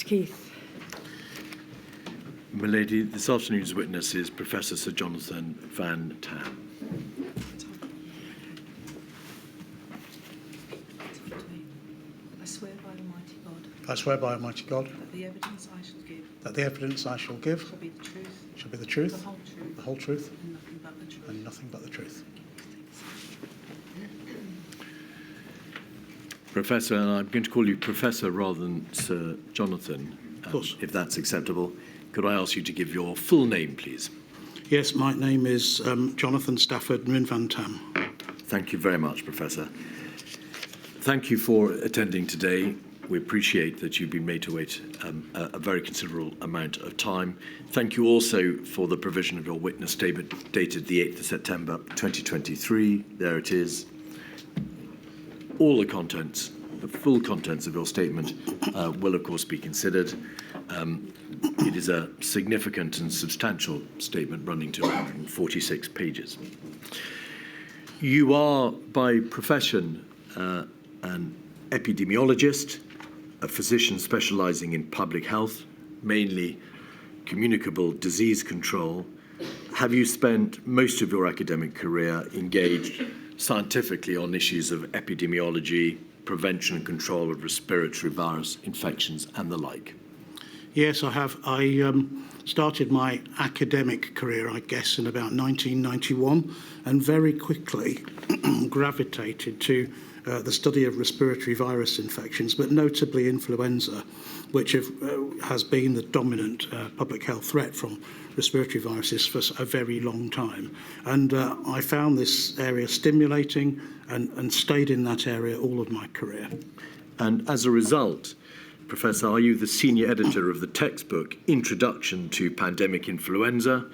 Keith. My lady, this afternoon's witness is Professor Sir Jonathan Van Tam. I swear by Almighty God. I swear by Almighty God That the evidence I shall give. that the evidence I shall give Shall be the truth. shall be the truth, The whole truth. the whole truth, And nothing but the truth. and nothing but the truth. Professor, and I'm going to call you Professor rather than Sir Jonathan, Of course. if that's acceptable. Could I ask you to give your full name, please? Yes, my name is Jonathan Stafford Nguyen Van Tam. Thank you very much, Professor. Thank you for attending today. We appreciate that you've been made to wait a very considerable amount of time. Thank you also for the provision of your witness statement dated the 8th of September 2023. There it is. All the contents, the full contents of your statement will, of course, be considered. It is a significant and substantial statement running to 146 pages. You are, by profession, an epidemiologist, a physician specialising in public health, mainly communicable disease control. Have you spent most of your academic career engaged scientifically on issues of epidemiology, prevention and control of respiratory virus infections and the like? Yes, I have. I started my academic career, I guess, in about 1991 and very quickly gravitated to the study of respiratory virus infections, but notably influenza, which has been the dominant public health threat from respiratory viruses for a very long time. And I found this area stimulating and stayed in that area all of my career. And as a result, Professor, are you the senior editor of the textbook Introduction to Pandemic Influenza?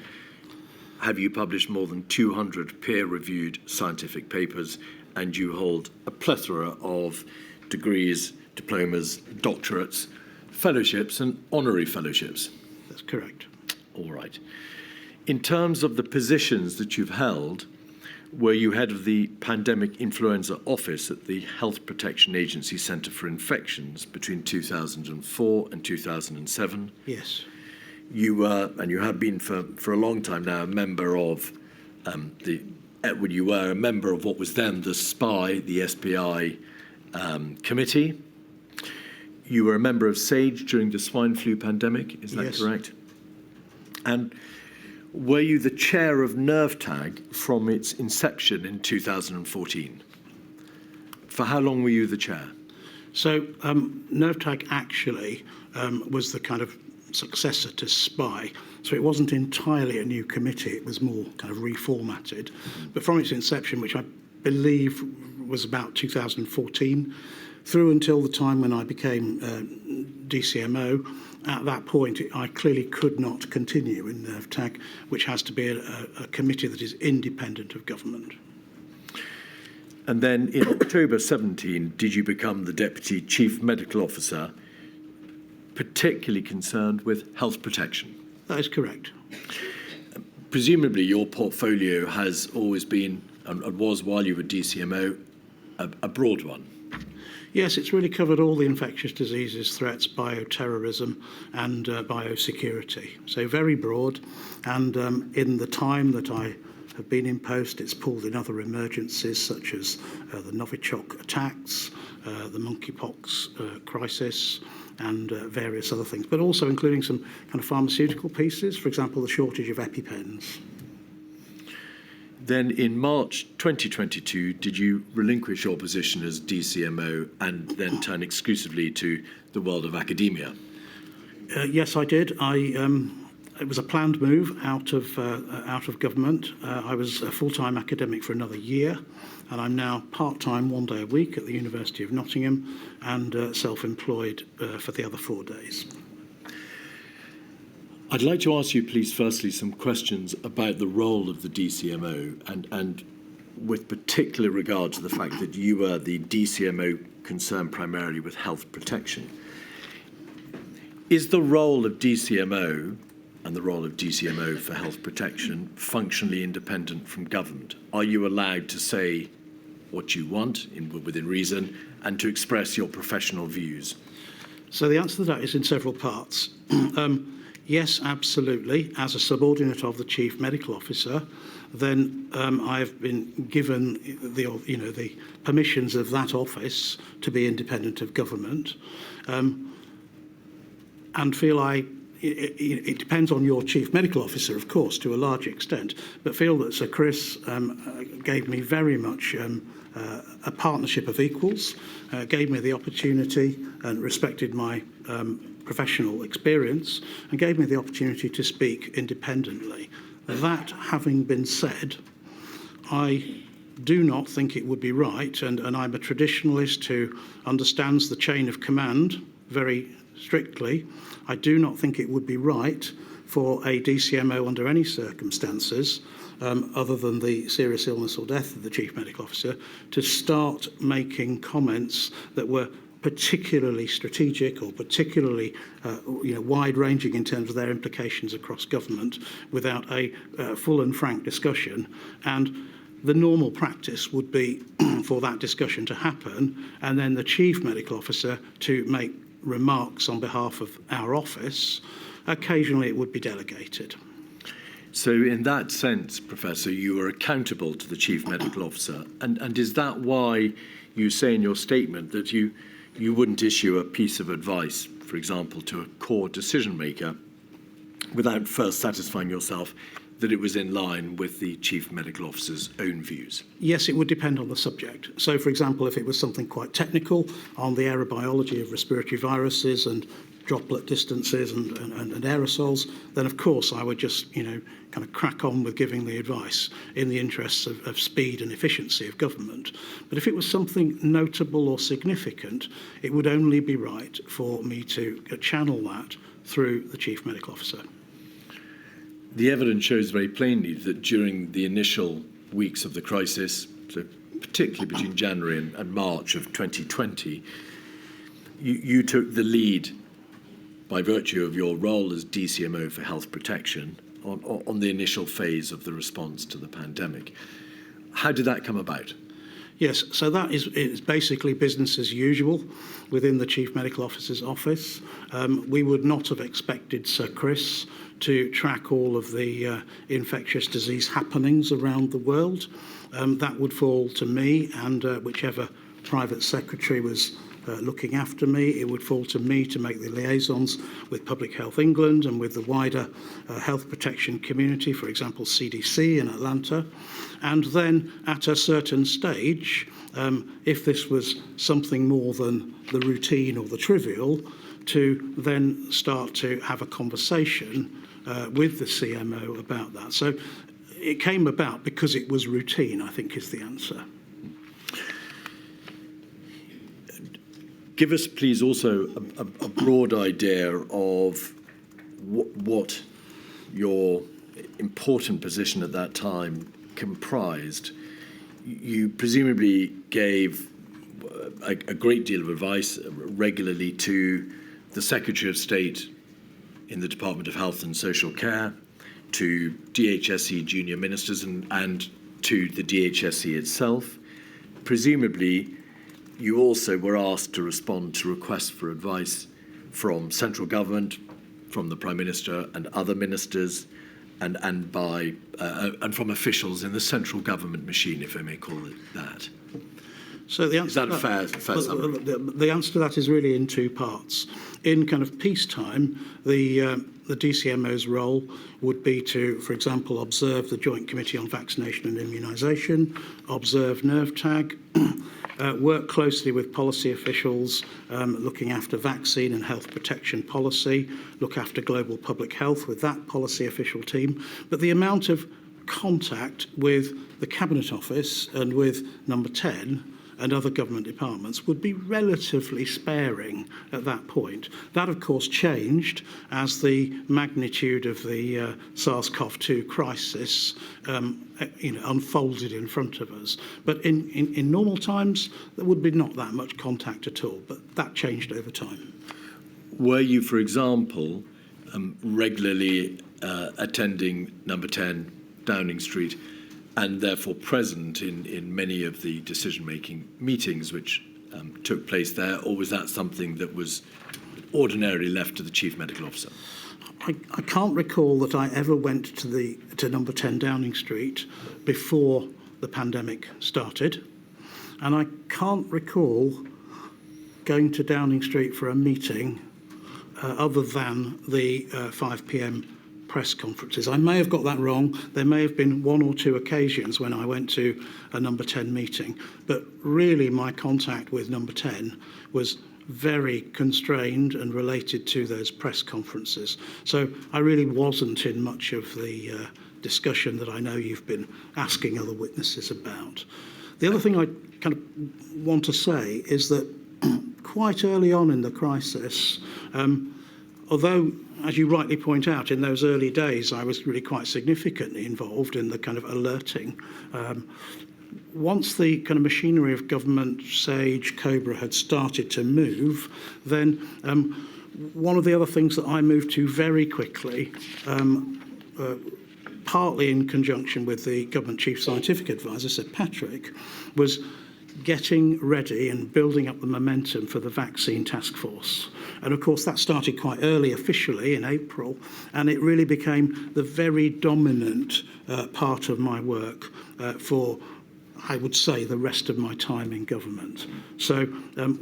Have you published more than 200 peer-reviewed scientific papers, and you hold a plethora of degrees, diplomas, doctorates, fellowships and honorary fellowships? That's correct. All right. In terms of the positions that you've held, were you head of the Pandemic Influenza Office at the Health Protection Agency Centre for Infections between 2004 and 2007? Yes. You were, and you have been for a long time now, a member of you were a member of what was then the SPI, the SPI committee. You were a member of SAGE during the swine flu pandemic, is that Yes. correct? And were you the chair of NerveTag from its inception in 2014? For how long were you the chair? So NerveTag actually was the kind of successor to SPI. So it wasn't entirely a new committee, it was more kind of reformatted. But from its inception, which I believe was about 2014, through until the time when I became DCMO, at that point I clearly could not continue in NerveTag, which has to be a committee that is independent of government. And then in October 17, did you become the Deputy Chief Medical Officer, particularly concerned with health protection? That is correct. Presumably your portfolio has always been, and was while you were DCMO, a broad one. Yes, it's really covered all the infectious diseases, threats, bioterrorism and biosecurity. So very broad. And in the time that I have been in post, it's pulled in other emergencies such as the Novichok attacks, the monkeypox crisis, and various other things, but also including some kind of pharmaceutical pieces, for example, the shortage of EpiPens. Then in March 2022, did you relinquish your position as DCMO and then turn exclusively to the world of academia? Yes, I did. It was a planned move out of government. I was a full-time academic for another year, and I'm now part-time 1 day a week at the University of Nottingham and self-employed for the other 4 days. I'd like to ask you, please, firstly, some questions about the role of the DCMO and with particular regard to the fact that you were the DCMO concerned primarily with health protection. Is the role of DCMO and the role of DCMO for health protection functionally independent from government? Are you allowed to say what you want within reason and to express your professional views? So the answer to that is in several parts. Yes, absolutely. As a subordinate of the Chief Medical Officer, then I've been given the permissions of that office to be independent of government, and feel it depends on your Chief Medical Officer, of course, to a large extent, but feel that Sir Chris gave me very much a partnership of equals, gave me the opportunity and respected my professional experience, and gave me the opportunity to speak independently. That having been said, I do not think it would be right, and I'm a traditionalist who understands the chain of command very strictly. I do not think it would be right for a DCMO under any circumstances, other than the serious illness or death of the Chief Medical Officer, to start making comments that were particularly strategic or particularly wide-ranging in terms of their implications across government without a full and frank discussion. And the normal practice would be for that discussion to happen and then the Chief Medical Officer to make remarks on behalf of our office. Occasionally it would be delegated. So in that sense, Professor, you are accountable to the Chief Medical Officer. And is that why you say in your statement that you wouldn't issue a piece of advice, for example, to a core decision maker without first satisfying yourself that it was in line with the Chief Medical Officer's own views? Yes, it would depend on the subject. So, for example, if it was something quite technical on the aerobiology of respiratory viruses and droplet distances and aerosols, then of course I would just, kind of crack on with giving the advice in the interests of speed and efficiency of government. But if it was something notable or significant, it would only be right for me to channel that through the Chief Medical Officer. The evidence shows very plainly that during the initial weeks of the crisis, so particularly between January and March of 2020, you took the lead by virtue of your role as DCMO for health protection on the initial phase of the response to the pandemic. How did that come about? Yes, so that is basically business as usual within the Chief Medical Officer's office. We would not have expected Sir Chris to track all of the infectious disease happenings around the world. That would fall to me and whichever private secretary was looking after me. It would fall to me to make the liaisons with Public Health England and with the wider health protection community, for example, CDC in Atlanta. And then at a certain stage, if this was something more than the routine or the trivial, to then start to have a conversation with the CMO about that. So it came about because it was routine, I think, is the answer. Give us, please, also a broad idea of what your important position at that time comprised. You presumably gave a great deal of advice regularly to the Secretary of State in the Department of Health and Social Care, to DHSE junior ministers and to the DHSE itself. Presumably, you also were asked to respond to requests for advice from central government, from the Prime Minister and other ministers, and from officials in the central government machine, if I may call it that. So the answer is that a fair summary? The answer to that is really in two parts. In kind of peacetime, the DCMO's role would be to, for example, observe the Joint Committee on Vaccination and Immunisation, observe NervTag, work closely with policy officials looking after vaccine and health protection policy, look after global public health with that policy official team. But the amount of contact with the Cabinet Office and with Number 10 and other government departments would be relatively sparing at that point. That, of course, changed as the magnitude of the SARS-CoV-2 crisis unfolded in front of us. But in normal times, there would be not that much contact at all, but that changed over time. Were you, for example, regularly attending Number 10 Downing Street and therefore present in many of the decision-making meetings which took place there, or was that something that was ordinarily left to the Chief Medical Officer? I can't recall that I ever went to number 10 Downing Street before the pandemic started, and I can't recall going to Downing Street for a meeting other than the 5 p.m. press conferences. I may have got that wrong. There may have been one or two occasions when I went to a number 10 meeting, but really my contact with number 10 was very constrained and related to those press conferences. So I really wasn't in much of the discussion that I know you've been asking other witnesses about. The other thing I kind of want to say is that quite early on in the crisis, although, as you rightly point out, in those early days, I was really quite significantly involved in the kind of alerting. Once the kind of machinery of government, SAGE, COBRA had started to move, then one of the other things that I moved to very quickly, partly in conjunction with the government chief scientific advisor, Sir Patrick, was getting ready and building up the momentum for the vaccine task force. And of course that started quite early officially in April, and it really became the very dominant part of my work for, I would say, the rest of my time in government. So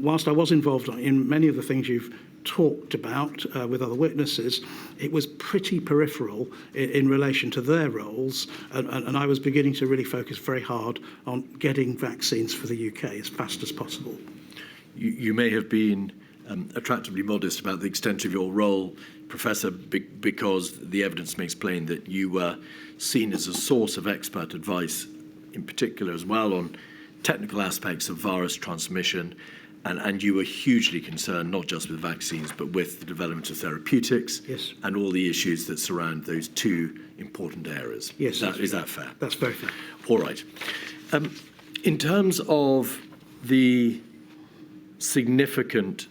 whilst I was involved in many of the things you've talked about with other witnesses, it was pretty peripheral in relation to their roles, and I was beginning to really focus very hard on getting vaccines for the UK as fast as possible. You may have been attractively modest about the extent of your role, Professor, because the evidence makes plain that you were seen as a source of expert advice, in particular as well on technical aspects of virus transmission, and you were hugely concerned not just with vaccines but with the development of therapeutics. Yes. And all the issues that surround those two important areas. Yes. Is that fair? That's very fair. All right. In terms of the significant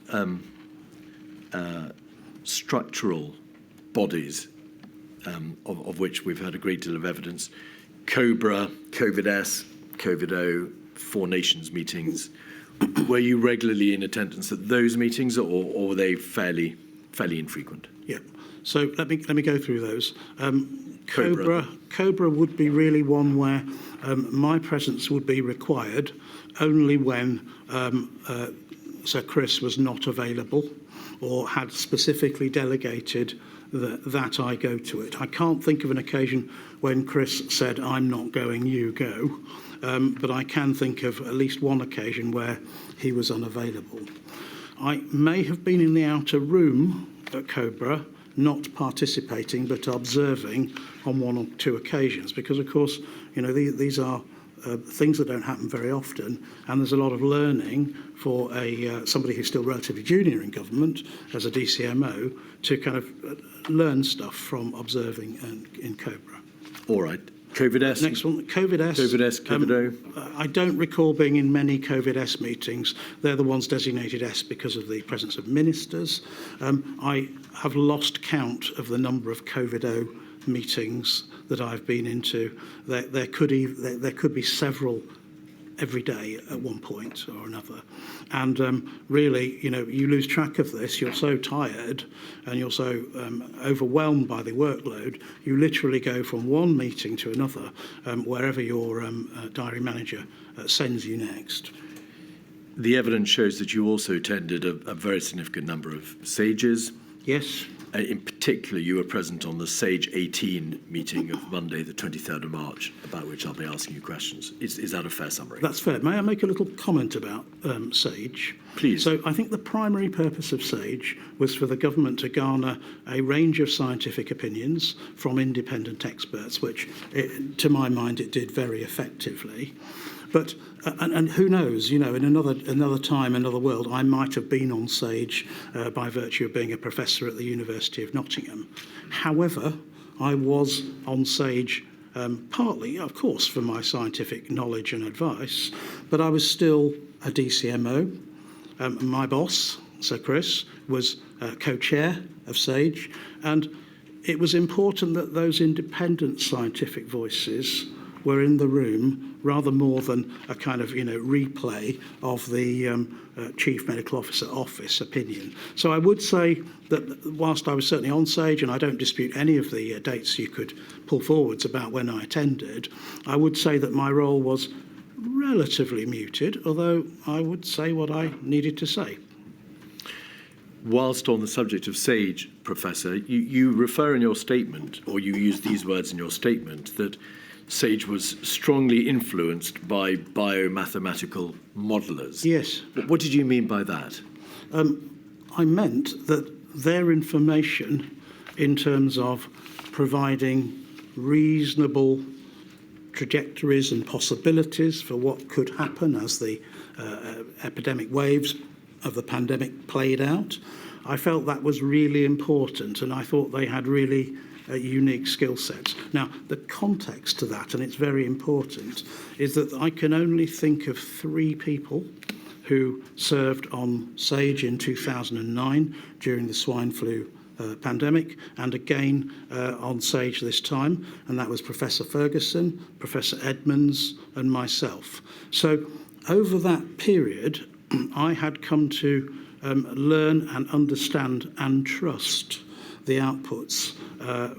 structural bodies of which we've had a great deal of evidence, COBRA, COVID-S, COVID-O, 4 Nations meetings, were you regularly in attendance at those meetings, or were they fairly infrequent? Yeah. So let me go through those. COBRA would be really one where my presence would be required only when Sir Chris was not available or had specifically delegated that I go to it. I can't think of an occasion when Chris said, "I'm not going, you go." But I can think of at least one occasion where he was unavailable. I may have been in the outer room at COBRA, not participating but observing on 1 or 2 occasions, because of course, you know, these are things that don't happen very often, and there's a lot of learning for somebody who's still relatively junior in government as a DCMO to kind of learn stuff from observing in COBRA. All right. COVID-S? Next one, COVID-S. COVID-S, COVID-O? I don't recall being in many COVID-S meetings. They're the ones designated S because of the presence of ministers. I have lost count of the number of COVID-O meetings that I've been into. There could be several every day at one point or another. And really, you know, you lose track of this. You're so tired and you're so overwhelmed by the workload, you literally go from one meeting to another, wherever your diary manager sends you next. The evidence shows that you also attended a very significant number of SAGEs. Yes. In particular, you were present on the SAGE 18 meeting of Monday, the 23rd of March, about which I'll be asking you questions. Is that a fair summary? That's fair. May I make a little comment about SAGE? Please. So I think the primary purpose of SAGE was for the government to garner a range of scientific opinions from independent experts, which, to my mind, it did very effectively. But and who knows, you know, in another time, another world, I might have been on SAGE by virtue of being a professor at the University of Nottingham. However, I was on SAGE partly, of course, for my scientific knowledge and advice, but I was still a DCMO. My boss, Sir Chris, was co-chair of SAGE, and it was important that those independent scientific voices were in the room rather more than a kind of, replay of the Chief Medical Officer Office opinion. So I would say that whilst I was certainly on SAGE, and I don't dispute any of the dates you could pull forwards about when I attended, I would say that my role was relatively muted, although I would say what I needed to say. Whilst on the subject of SAGE, Professor, you refer in your statement, or you use these words in your statement, that SAGE was strongly influenced by biomathematical modelers. Yes. What did you mean by that? I meant that their information in terms of providing reasonable trajectories and possibilities for what could happen as the epidemic waves of the pandemic played out, I felt that was really important, and I thought they had really unique skill sets. Now, the context to that, and it's very important, is that I can only think of 3 people who served on SAGE in 2009 during the swine flu pandemic, and again on SAGE this time, and that was Professor Ferguson, Professor Edmonds, and myself. So over that period, I had come to learn and understand and trust the outputs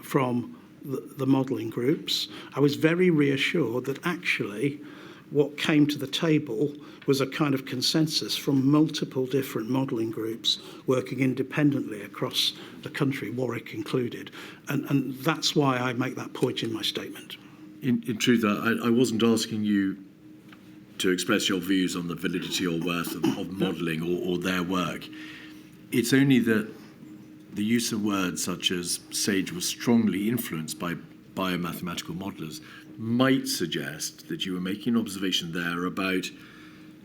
from the modelling groups. I was very reassured that actually what came to the table was a kind of consensus from multiple different modelling groups working independently across the country, Warwick included. And that's why I make that point in my statement. In truth, I wasn't asking you to express your views on the validity or worth of modelling or their work. It's only that the use of words such as SAGE was strongly influenced by biomathematical modellers might suggest that you were making an observation there about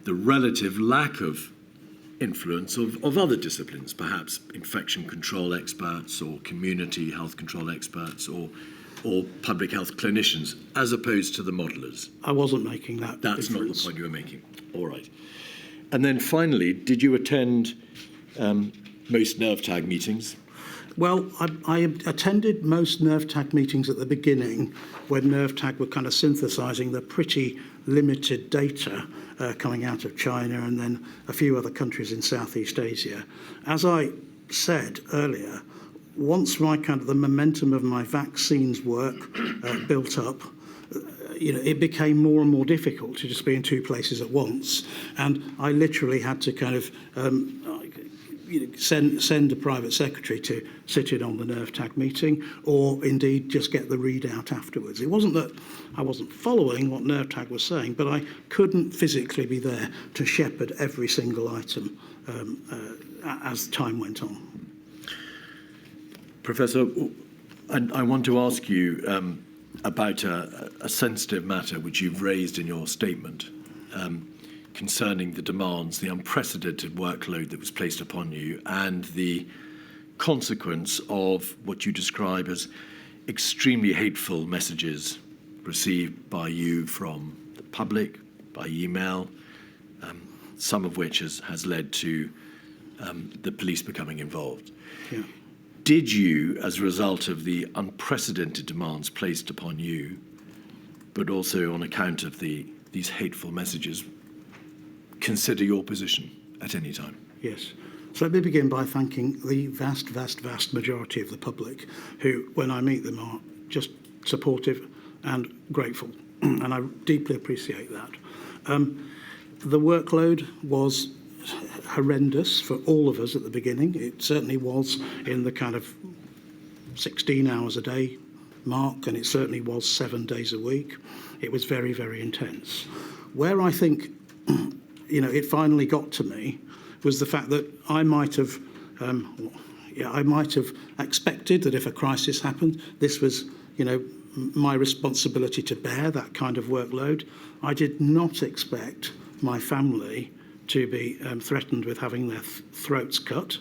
the relative lack of influence of other disciplines, perhaps infection control experts or community health control experts or public health clinicians, as opposed to the modellers. I wasn't making that That's difference. not the point you were making. All right. And then finally, did you attend most NerveTag meetings? Well, I attended most NerveTag meetings at the beginning when NerveTag were kind of synthesising the pretty limited data coming out of China and then a few other countries in Southeast Asia. As I said earlier, once the momentum of my vaccines work built up, it became more and more difficult to just be in 2 places at once, and I literally had to kind of send a private secretary to sit in on the NerveTag meeting, or indeed just get the readout afterwards. It wasn't that I wasn't following what NerveTag was saying, but I couldn't physically be there to shepherd every single item as time went on. Professor, I want to ask you about a sensitive matter which you've raised in your statement concerning the demands, the unprecedented workload that was placed upon you, and the consequence of what you describe as extremely hateful messages received by you from the public, by email, some of which has led to the police becoming involved. Yeah. Did you, as a result of the unprecedented demands placed upon you, but also on account of these hateful messages, consider your position at any time? Yes. So let me begin by thanking the vast, vast, vast majority of the public who, when I meet them, are just supportive and grateful. And I deeply appreciate that. The workload was horrendous for all of us at the beginning. It certainly was in the kind of 16 hours a day mark, and it certainly was 7 days a week. It was very, very intense. Where I think it finally got to me was the fact that I might have expected that if a crisis happened, this was my responsibility to bear that kind of workload. I did not expect my family to be threatened with having their throats cut.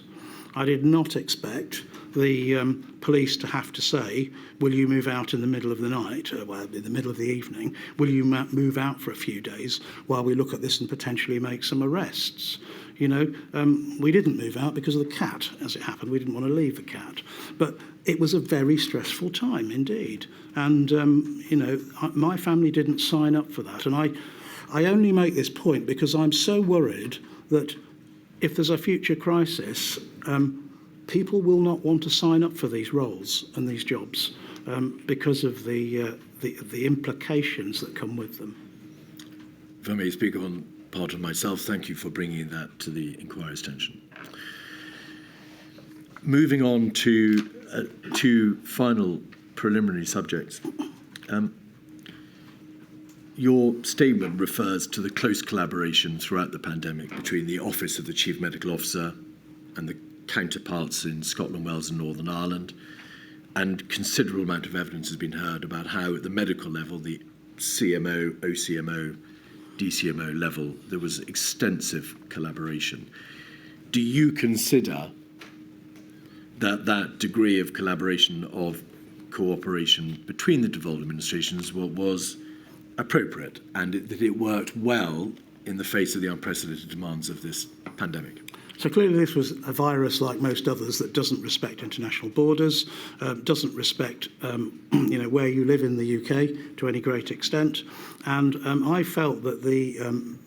I did not expect the police to have to say, will you move out in the middle of the night, well, in the middle of the evening, will you move out for a few days while we look at this and potentially make some arrests? You know, we didn't move out because of the cat, as it happened. We didn't want to leave the cat. But it was a very stressful time indeed. And, you know, my family didn't sign up for that. And I only make this point because I'm so worried that if there's a future crisis, people will not want to sign up for these roles and these jobs because of the implications that come with them. If I may speak on part of myself, thank you for bringing that to the inquiry's attention. Moving on to two final preliminary subjects. Your statement refers to the close collaboration throughout the pandemic between the Office of the Chief Medical Officer and the counterparts in Scotland, Wales and Northern Ireland, and considerable amount of evidence has been heard about how at the medical level, the CMO, OCMO, DCMO level, there was extensive collaboration. Do you consider that that degree of collaboration, of cooperation between the devolved administrations was appropriate and that it worked well in the face of the unprecedented demands of this pandemic? So clearly this was a virus like most others that doesn't respect international borders, doesn't respect you know, where you live in the UK to any great extent. And I felt that the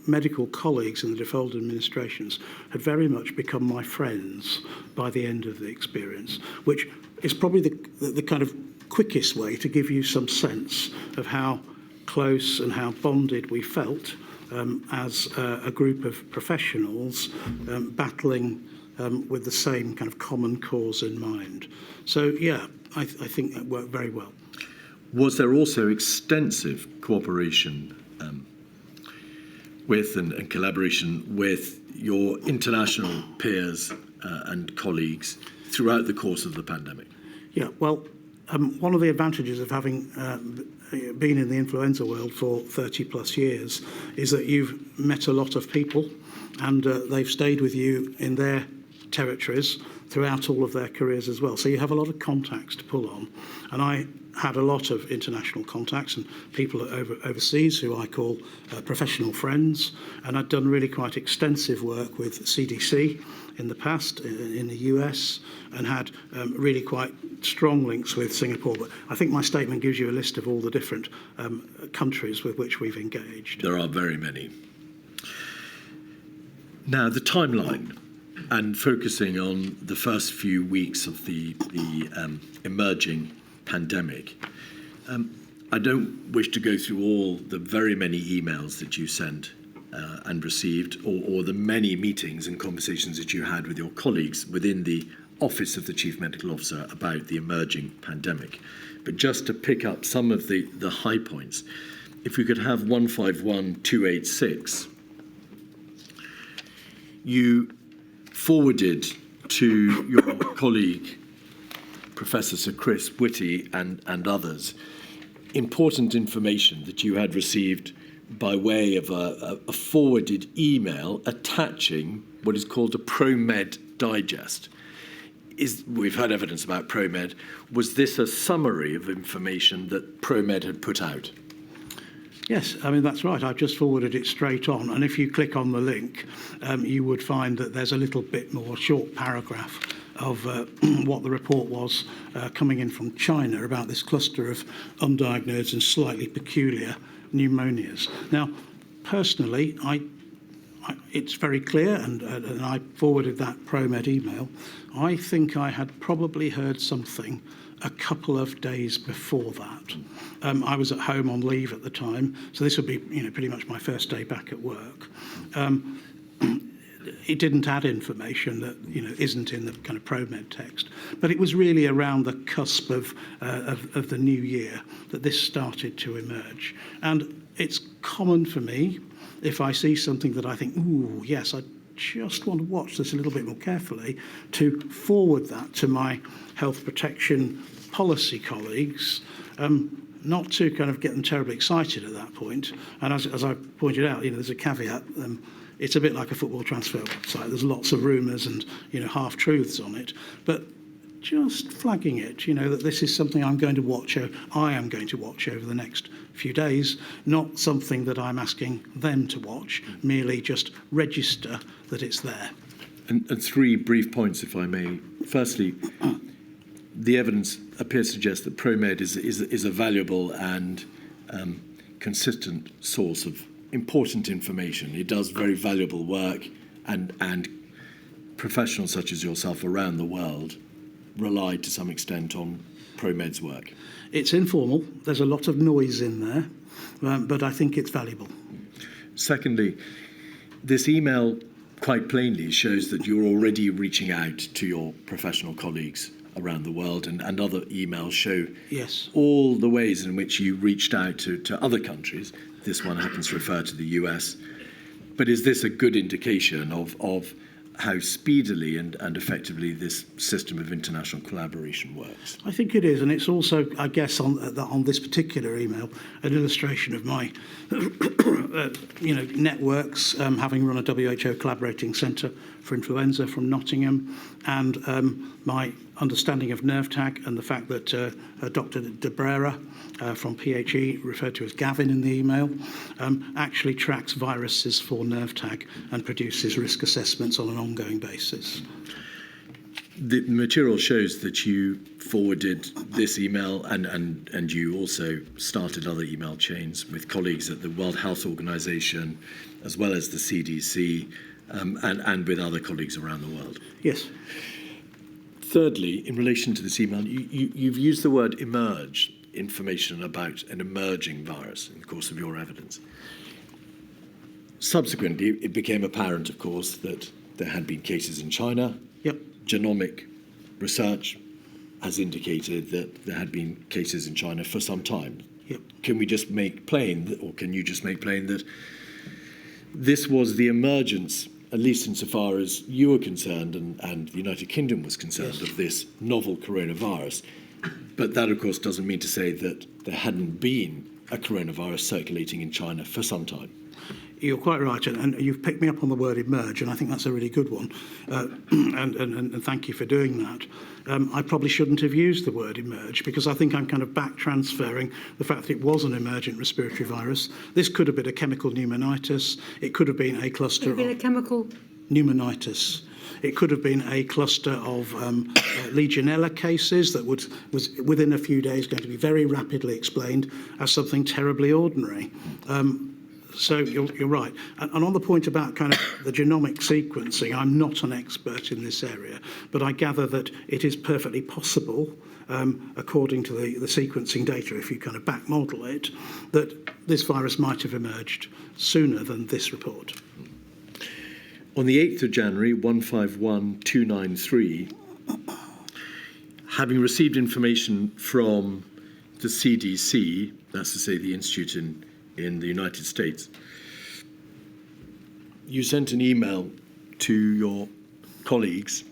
medical colleagues in the devolved administrations had very much become my friends by the end of the experience, which is probably the kind of quickest way to give you some sense of how close and how bonded we felt as a group of professionals battling with the same kind of common cause in mind. So, yeah, I think that worked very well. Was there also extensive cooperation with and collaboration with your international peers and colleagues throughout the course of the pandemic? Yeah, well, one of the advantages of having been in the influenza world for 30 plus years is that you've met a lot of people and they've stayed with you in their territories throughout all of their careers as well. So you have a lot of contacts to pull on. And I had a lot of international contacts and people overseas who I call professional friends. And I'd done really quite extensive work with CDC in the past in the US and had really quite strong links with Singapore. But I think my statement gives you a list of all the different countries with which we've engaged. There are very many. Now, the timeline, and focusing on the first few weeks of the emerging pandemic, I don't wish to go through all the very many emails that you sent and received, or the many meetings and conversations that you had with your colleagues within the Office of the Chief Medical Officer about the emerging pandemic. But just to pick up some of the high points, if we could have 151286, you forwarded to your colleague, Professor Sir Chris Whitty and others, important information that you had received by way of a forwarded email attaching what is called a ProMed digest. We've had evidence about ProMed. Was this a summary of information that ProMed had put out? Yes, I mean, that's right. I've just forwarded it straight on. And if you click on the link, you would find that there's a little bit more short paragraph of what the report was coming in from China about this cluster of undiagnosed and slightly peculiar pneumonias. Now, personally, it's very clear, and I forwarded that ProMed email. I think I had probably heard something a couple of days before that. I was at home on leave at the time, so this would be, pretty much my first day back at work. It didn't add information that isn't in the kind of ProMed text, but it was really around the cusp of the new year that this started to emerge. And it's common for me, if I see something that I think, ooh, yes, I just want to watch this a little bit more carefully, to forward that to my health protection policy colleagues, not to kind of get them terribly excited at that point. And as I pointed out, there's a caveat. It's a bit like a football transfer website. There's lots of rumours and half-truths on it. But just flagging it, that this is something I am going to watch over the next few days, not something that I'm asking them to watch, merely just register that it's there. And three brief points, if I may. Firstly, the evidence appears to suggest that ProMed is a valuable and consistent source of important information. It does very valuable work, and professionals such as yourself around the world rely to some extent on ProMed's work. It's informal. There's a lot of noise in there, but I think it's valuable. Secondly, this email quite plainly shows that you're already reaching out to your professional colleagues around the world, and other emails show Yes. all the ways in which you reached out to other countries. This one happens to refer to the US. But is this a good indication of how speedily and effectively this system of international collaboration works? I think it is, and it's also, I guess, on this particular email, an illustration of my, networks, having run a WHO collaborating centre for influenza from Nottingham, and my understanding of NervTag and the fact that Dr. De Brera from PHE, referred to as Gavin in the email, actually tracks viruses for NervTag and produces risk assessments on an ongoing basis. The material shows that you forwarded this email and you also started other email chains with colleagues at the World Health Organization as well as the CDC and with other colleagues around the world. Yes. Thirdly, in relation to this email, you've used the word emerge, information about an emerging virus in the course of your evidence. Subsequently, it became apparent, of course, that there had been cases in China. Yep. Genomic research has indicated that there had been cases in China for some time. Yep. Can we just make plain, or can you just make plain that this was the emergence, at least insofar as you were concerned and the United Kingdom was concerned, Yes. of this novel coronavirus? But that, of course, doesn't mean to say that there hadn't been a coronavirus circulating in China for some time. You're quite right, and you've picked me up on the word emerge, and I think that's a really good one, and thank you for doing that. I probably shouldn't have used the word emerge, because I think I'm kind of back transferring the fact that it was an emergent respiratory virus. This could have been a chemical pneumonitis. It could have been a cluster Could have been a chemical pneumonitis. It could have been a cluster of Legionella cases that was within a few days going to be very rapidly explained as something terribly ordinary. So you're right. And on the point about kind of the genomic sequencing, I'm not an expert in this area, but I gather that it is perfectly possible, according to the sequencing data, if you kind of back model it, that this virus might have emerged sooner than this report. On the 8th of January, 151293, having received information from the CDC, that's to say the Institute in the United States, you sent an email to your colleagues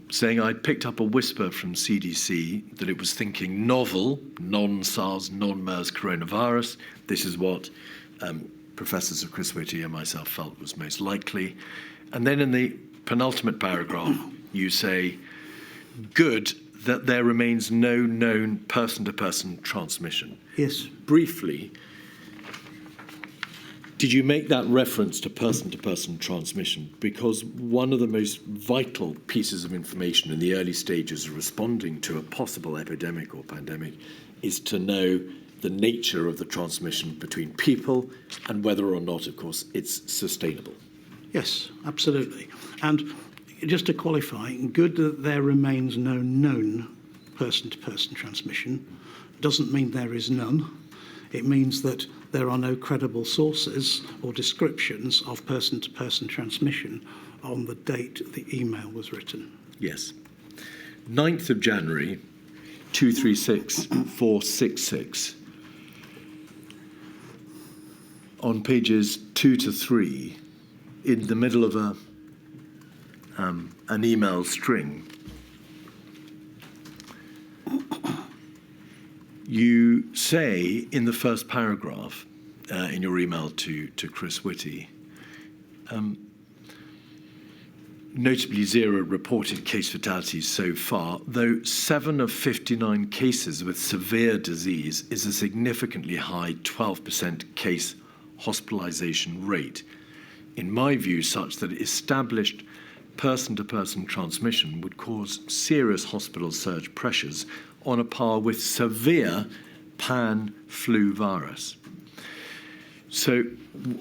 saying, I'd picked up a whisper from CDC that it was thinking novel, non-SARS, non-MERS coronavirus. This is what Professor Sir Chris Whitty and myself felt was most likely. And then in the penultimate paragraph, you say, good that there remains no known person-to-person transmission. Yes. Briefly, did you make that reference to person-to-person transmission? Because one of the most vital pieces of information in the early stages of responding to a possible epidemic or pandemic is to know the nature of the transmission between people and whether or not, of course, it's sustainable. Yes, absolutely. And just to qualify, good that there remains no known person-to-person transmission doesn't mean there is none. It means that there are no credible sources or descriptions of person-to-person transmission on the date the email was written. Yes. 9th of January, 236466. On pages 2 to 3, in the middle of an email string, You say in the first paragraph in your email to Chris Whitty, notably 0 reported case fatalities so far, though 7 of 59 cases with severe disease is a significantly high 12% case hospitalization rate. In my view, such that established person-to-person transmission would cause serious hospital surge pressures on a par with severe pan-flu virus. So,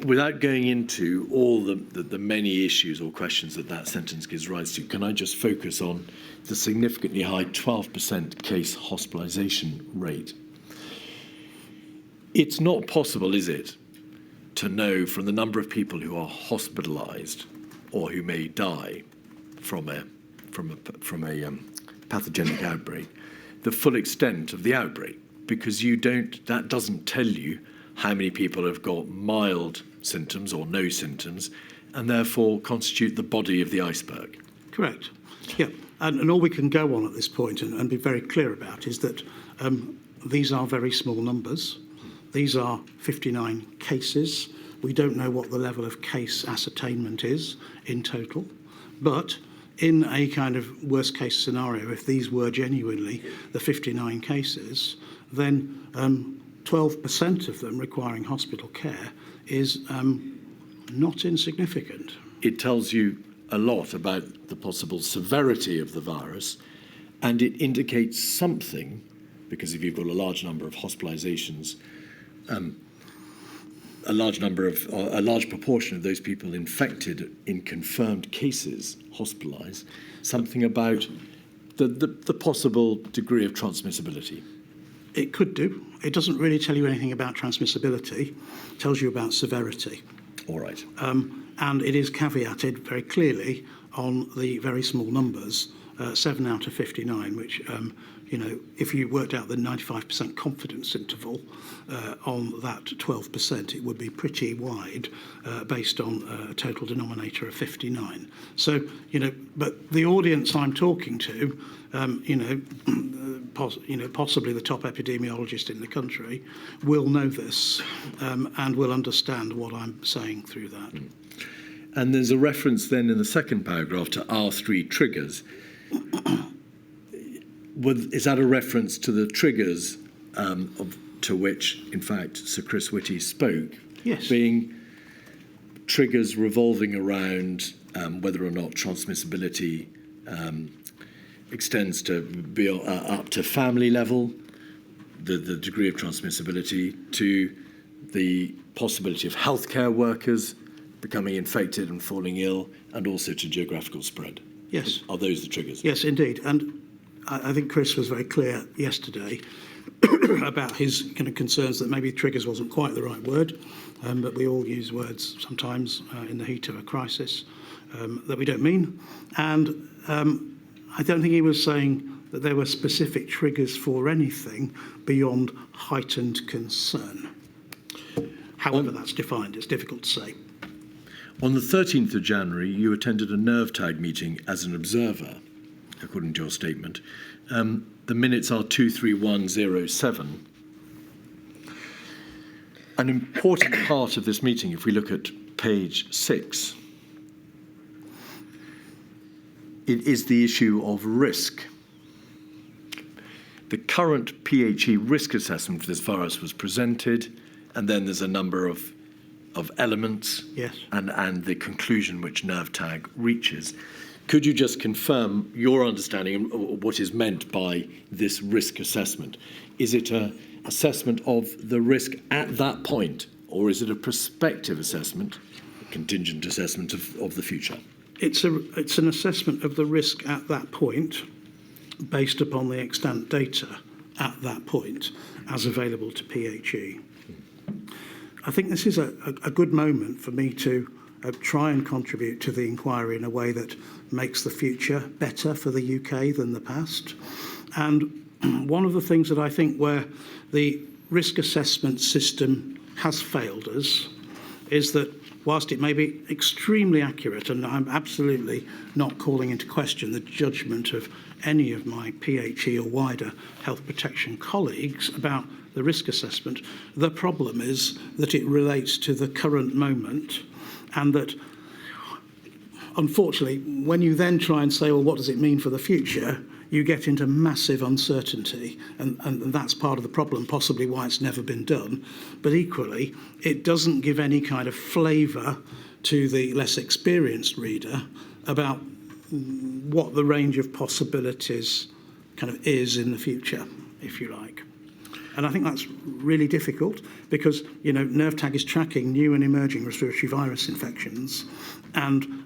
without going into all the many issues or questions that sentence gives rise to, can I just focus on the significantly high 12% case hospitalization rate? It's not possible, is it, to know from the number of people who are hospitalized or who may die from a pathogenic outbreak, the full extent of the outbreak, because that doesn't tell you how many people have got mild symptoms or no symptoms, and therefore constitute the body of the iceberg. Correct. Yeah, and all we can go on at this point and be very clear about is that these are very small numbers. These are 59 cases. We don't know what the level of case ascertainment is in total, but in a kind of worst case scenario, if these were genuinely the 59 cases, then 12% of them requiring hospital care is not insignificant. It tells you a lot about the possible severity of the virus, and it indicates something, because if you've got a large number of hospitalizations, a large proportion of those people infected in confirmed cases hospitalized, something about the possible degree of transmissibility. It could do. It doesn't really tell you anything about transmissibility. It tells you about severity. All right. And it is caveated very clearly on the very small numbers, 7 out of 59, which, if you worked out the 95% confidence interval on that 12%, it would be pretty wide based on a total denominator of 59. So, but the audience I'm talking to, possibly the top epidemiologist in the country, will know this and will understand what I'm saying through that. And there's a reference then in the second paragraph to R3 triggers. Is that a reference to the triggers to which, in fact, Sir Chris Whitty spoke? Yes. Being triggers revolving around whether or not transmissibility extends to be up to family level, the degree of transmissibility, to the possibility of healthcare workers becoming infected and falling ill, and also to geographical spread. Yes. Are those the triggers? Yes, indeed. And I think Chris was very clear yesterday about his kind of concerns that maybe triggers wasn't quite the right word, but we all use words sometimes in the heat of a crisis that we don't mean. And I don't think he was saying that there were specific triggers for anything beyond heightened concern. However that's defined, it's difficult to say. On the 13th of January, you attended a NervTag meeting as an observer, according to your statement. The minutes are 23107. An important part of this meeting, if we look at page 6, it is the issue of risk. The current PHE risk assessment for this virus was presented, and then there's a number of elements. Yes. And the conclusion which NervTag reaches. Could you just confirm your understanding of what is meant by this risk assessment? Is it an assessment of the risk at that point, or is it a prospective assessment, a contingent assessment of the future? It's an assessment of the risk at that point based upon the extant data at that point as available to PHE. I think this is a good moment for me to try and contribute to the inquiry in a way that makes the future better for the UK than the past. And one of the things that I think where the risk assessment system has failed us is that whilst it may be extremely accurate, and I'm absolutely not calling into question the judgment of any of my PHE or wider health protection colleagues about the risk assessment, the problem is that it relates to the current moment, and that unfortunately, when you then try and say, well, what does it mean for the future, you get into massive uncertainty, and that's part of the problem, possibly why it's never been done. But equally, it doesn't give any kind of flavour to the less experienced reader about what the range of possibilities kind of is in the future, if you like. And I think that's really difficult because, you know, NervTag is tracking new and emerging respiratory virus infections and,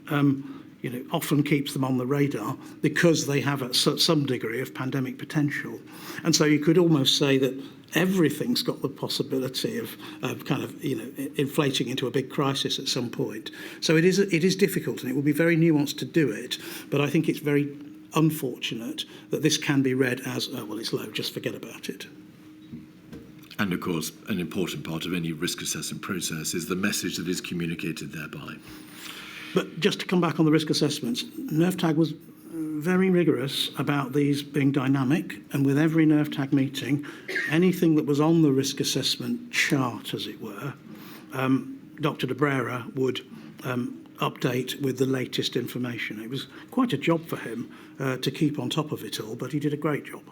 you know, often keeps them on the radar because they have some degree of pandemic potential. And so you could almost say that everything's got the possibility of kind of, you know, inflating into a big crisis at some point. So it is difficult, and it will be very nuanced to do it. But I think it's very unfortunate that this can be read as, oh, well, it's low, just forget about it. And of course, an important part of any risk assessment process is the message that is communicated thereby. But just to come back on the risk assessments, NervTag was very rigorous about these being dynamic, and with every NervTag meeting, anything that was on the risk assessment chart, as it were, Dr. De Brera would update with the latest information. It was quite a job for him to keep on top of it all, but he did a great job.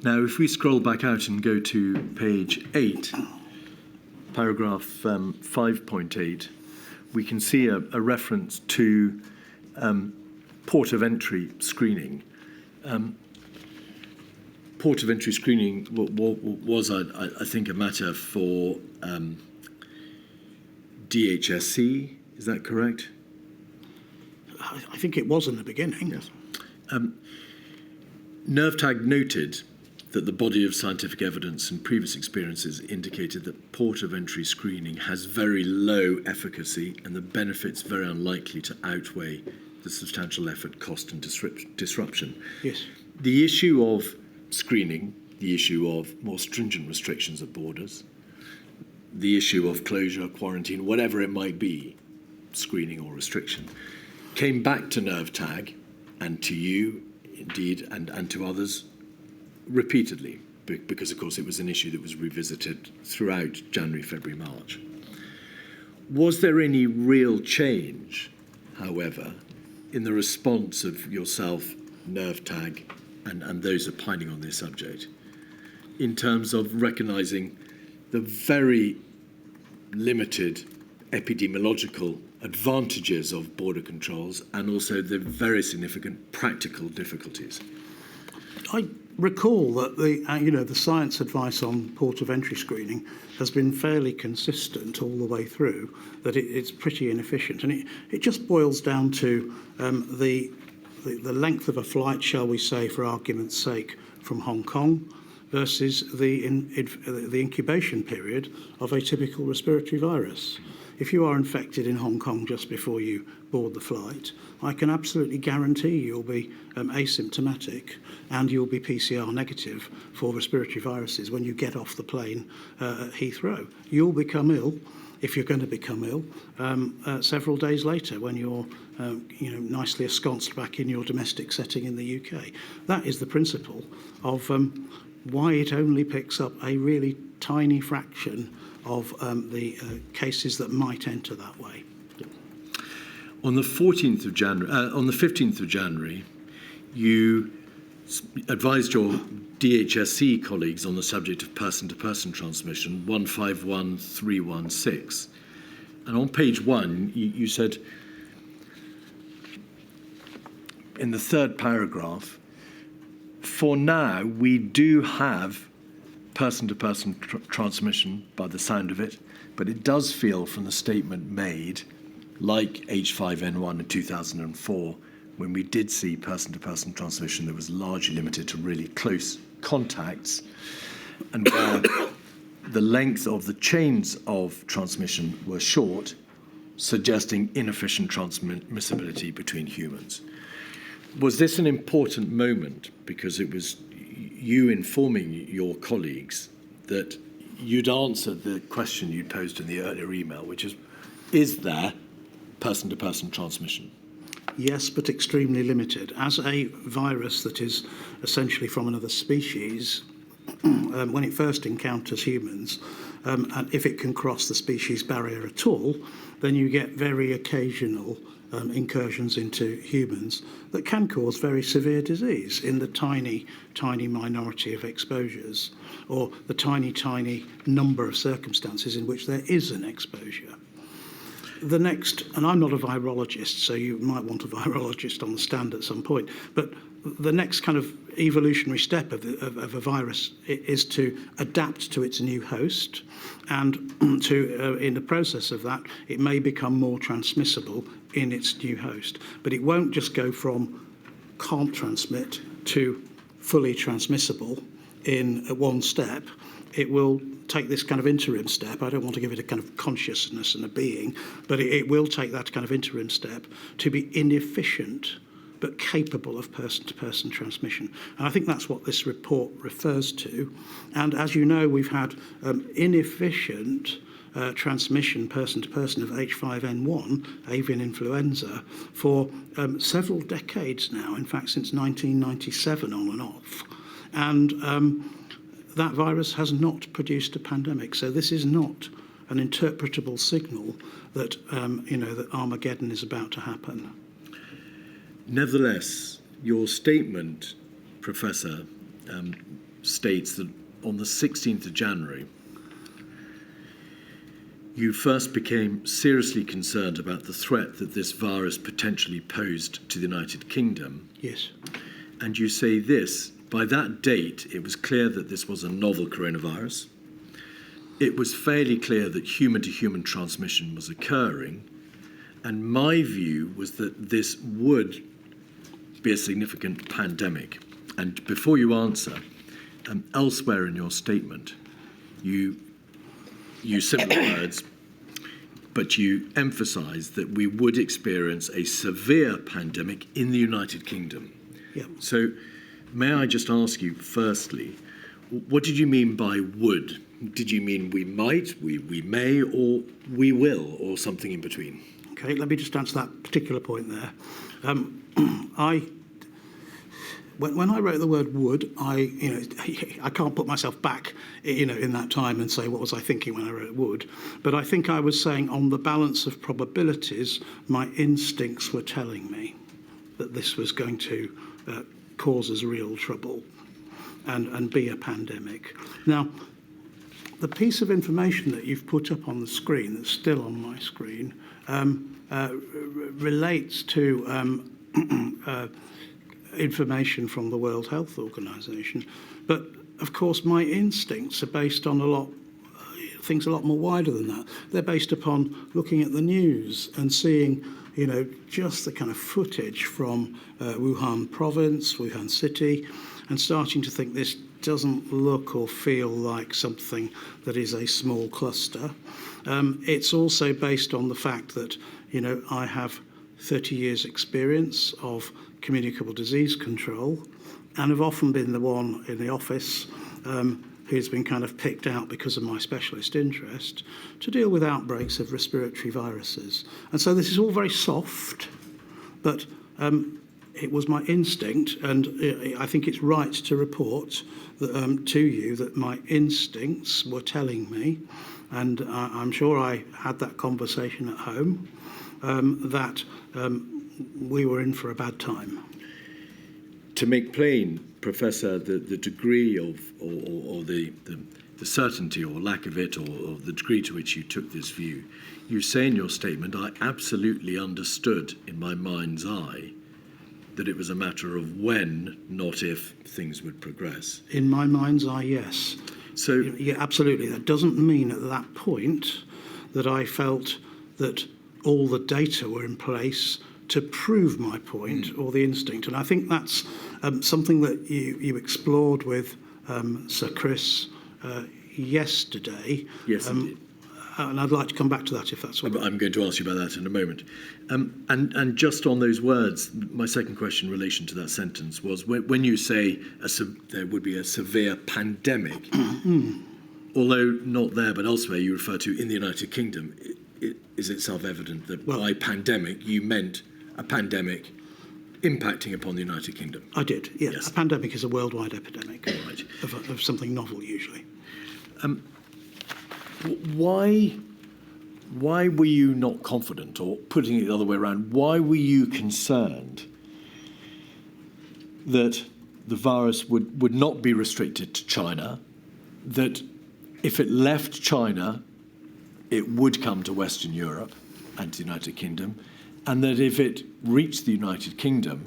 Now, if we scroll back out and go to page 8, paragraph 5.8, we can see a reference to port of entry screening. Port of entry screening was, I think, a matter for DHSC. Is that correct? I think it was in the beginning. Yes. NervTag noted that the body of scientific evidence and previous experiences indicated that port of entry screening has very low efficacy and the benefits very unlikely to outweigh the substantial effort, cost and disruption. Yes. The issue of screening, the issue of more stringent restrictions at borders, the issue of closure, quarantine, whatever it might be, screening or restriction, came back to NervTag and to you, indeed, and to others repeatedly, because, of course, it was an issue that was revisited throughout January, February, March. Was there any real change, however, in the response of yourself, NervTag, and those opining on this subject, in terms of recognising the very limited epidemiological advantages of border controls and also the very significant practical difficulties? I recall that the science advice on port of entry screening has been fairly consistent all the way through, that it's pretty inefficient. And it just boils down to the length of a flight, shall we say, for argument's sake, from Hong Kong versus the incubation period of a typical respiratory virus. If you are infected in Hong Kong just before you board the flight, I can absolutely guarantee you'll be asymptomatic and you'll be PCR negative for respiratory viruses when you get off the plane at Heathrow. You'll become ill, if you're going to become ill, several days later when you're nicely ensconced back in your domestic setting in the UK. That is the principle of why it only picks up a really tiny fraction of the cases that might enter that way. On the 14th of January, on the 15th of January, you advised your DHSC colleagues on the subject of person-to-person transmission, 151316. And on page 1, you said, in the third paragraph, for now, we do have person-to-person transmission by the sound of it, but it does feel from the statement made like H5N1 in 2004, when we did see person-to-person transmission that was largely limited to really close contacts, and where the length of the chains of transmission were short, suggesting inefficient transmissibility between humans. Was this an important moment because it was you informing your colleagues that you'd answered the question you posed in the earlier email, which is, is there person-to-person transmission? Yes, but extremely limited. As a virus that is essentially from another species, when it first encounters humans, and if it can cross the species barrier at all, then you get very occasional incursions into humans that can cause very severe disease in the tiny, tiny minority of exposures, or the tiny, tiny number of circumstances in which there is an exposure. The next, and I'm not a virologist, so you might want a virologist on the stand at some point, but the next kind of evolutionary step of a virus is to adapt to its new host, and in the process of that, it may become more transmissible in its new host. But it won't just go from can't transmit to fully transmissible in one step. It will take this kind of interim step. I don't want to give it a kind of consciousness and a being, but it will take that kind of interim step to be inefficient but capable of person-to-person transmission. And I think that's what this report refers to. And as you know, we've had inefficient transmission person-to-person of H5N1, avian influenza, for several decades now, in fact since 1997 on and off. And that virus has not produced a pandemic. So this is not an interpretable signal that, that Armageddon is about to happen. Nevertheless, your statement, Professor, states that on the 16th of January, you first became seriously concerned about the threat that this virus potentially posed to the United Kingdom. Yes. And you say this: by that date, it was clear that this was a novel coronavirus. It was fairly clear that human-to-human transmission was occurring. And my view was that this would be a significant pandemic. And before you answer, elsewhere in your statement, you use similar words, but you emphasise that we would experience a severe pandemic in the United Kingdom. Yeah. So may I just ask you, firstly, what did you mean by would? Did you mean we might, we may, or we will, or something in between? Okay, let me just answer that particular point there. When I wrote the word would, I can't put myself back, in that time and say what was I thinking when I wrote would. But I think I was saying on the balance of probabilities, my instincts were telling me that this was going to cause us real trouble and be a pandemic. Now, the piece of information that you've put up on the screen, that's still on my screen, relates to information from the World Health Organization. But, of course, my instincts are based on things a lot more wider than that. They're based upon looking at the news and seeing, just the kind of footage from Wuhan province, Wuhan city, and starting to think this doesn't look or feel like something that is a small cluster. It's also based on the fact that, I have 30 years' experience of communicable disease control and have often been the one in the office who's been kind of picked out because of my specialist interest to deal with outbreaks of respiratory viruses. And so this is all very soft, but it was my instinct, and I think it's right to report to you that my instincts were telling me, and I'm sure I had that conversation at home, that we were in for a bad time. To make plain, Professor, the degree of, or the certainty or lack of it, or the degree to which you took this view, you say in your statement, I absolutely understood in my mind's eye that it was a matter of when, not if, things would progress. In my mind's eye, yes. So, yeah, absolutely. That doesn't mean at that point that I felt that all the data were in place to prove my point or the instinct. And I think that's something that you explored with Sir Chris yesterday. Yes, indeed. And I'd like to come back to that if that's all right. I'm going to ask you about that in a moment. And just on those words, my second question in relation to that sentence was when you say there would be a severe pandemic, although not there but elsewhere you refer to in the United Kingdom, is it self-evident that Well, by pandemic you meant a pandemic impacting upon the United Kingdom? I did, yes. Yes. A pandemic is a worldwide epidemic Right. of something novel, usually. Why were you not confident, or putting it the other way around, why were you concerned that the virus would not be restricted to China, that if it left China, it would come to Western Europe and to the United Kingdom, and that if it reached the United Kingdom,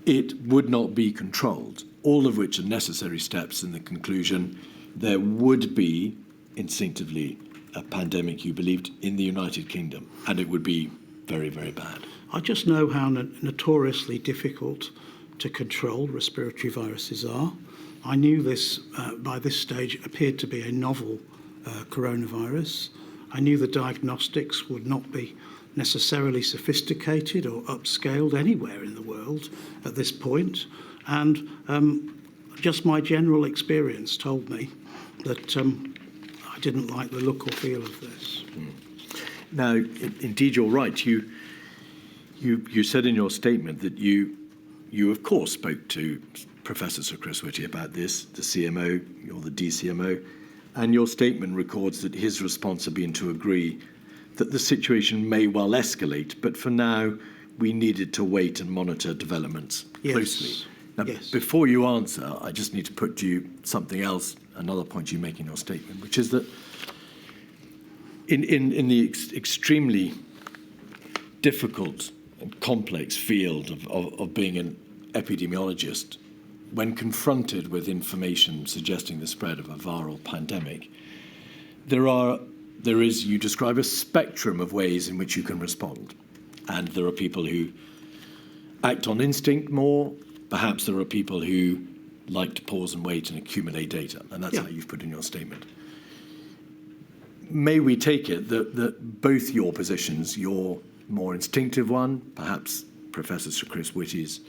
it would not be controlled, all of which are necessary steps in the conclusion there would be instinctively a pandemic, you believed, in the United Kingdom, and it would be very, very bad. I just know how notoriously difficult to control respiratory viruses are. I knew this by this stage appeared to be a novel coronavirus. I knew the diagnostics would not be necessarily sophisticated or upscaled anywhere in the world at this point. And just my general experience told me that I didn't like the look or feel of this. Now, indeed, you're right. You said in your statement that you of course spoke to Professor Sir Chris Whitty about this, the CMO, you're the DCMO, and your statement records that his response had been to agree that the situation may well escalate, but for now we needed to wait and monitor developments closely. Now, Yes. before you answer, I just need to put to you something else, another point you make in your statement, which is that in the extremely difficult and complex field of being an epidemiologist, when confronted with information suggesting the spread of a viral pandemic, there is, you describe a spectrum of ways in which you can respond. And there are people who act on instinct more. Perhaps there are people who like to pause and wait and accumulate data. And that's how you've put in your statement. May we take it that both your positions, your more instinctive one, perhaps Professor Sir Chris Whitty's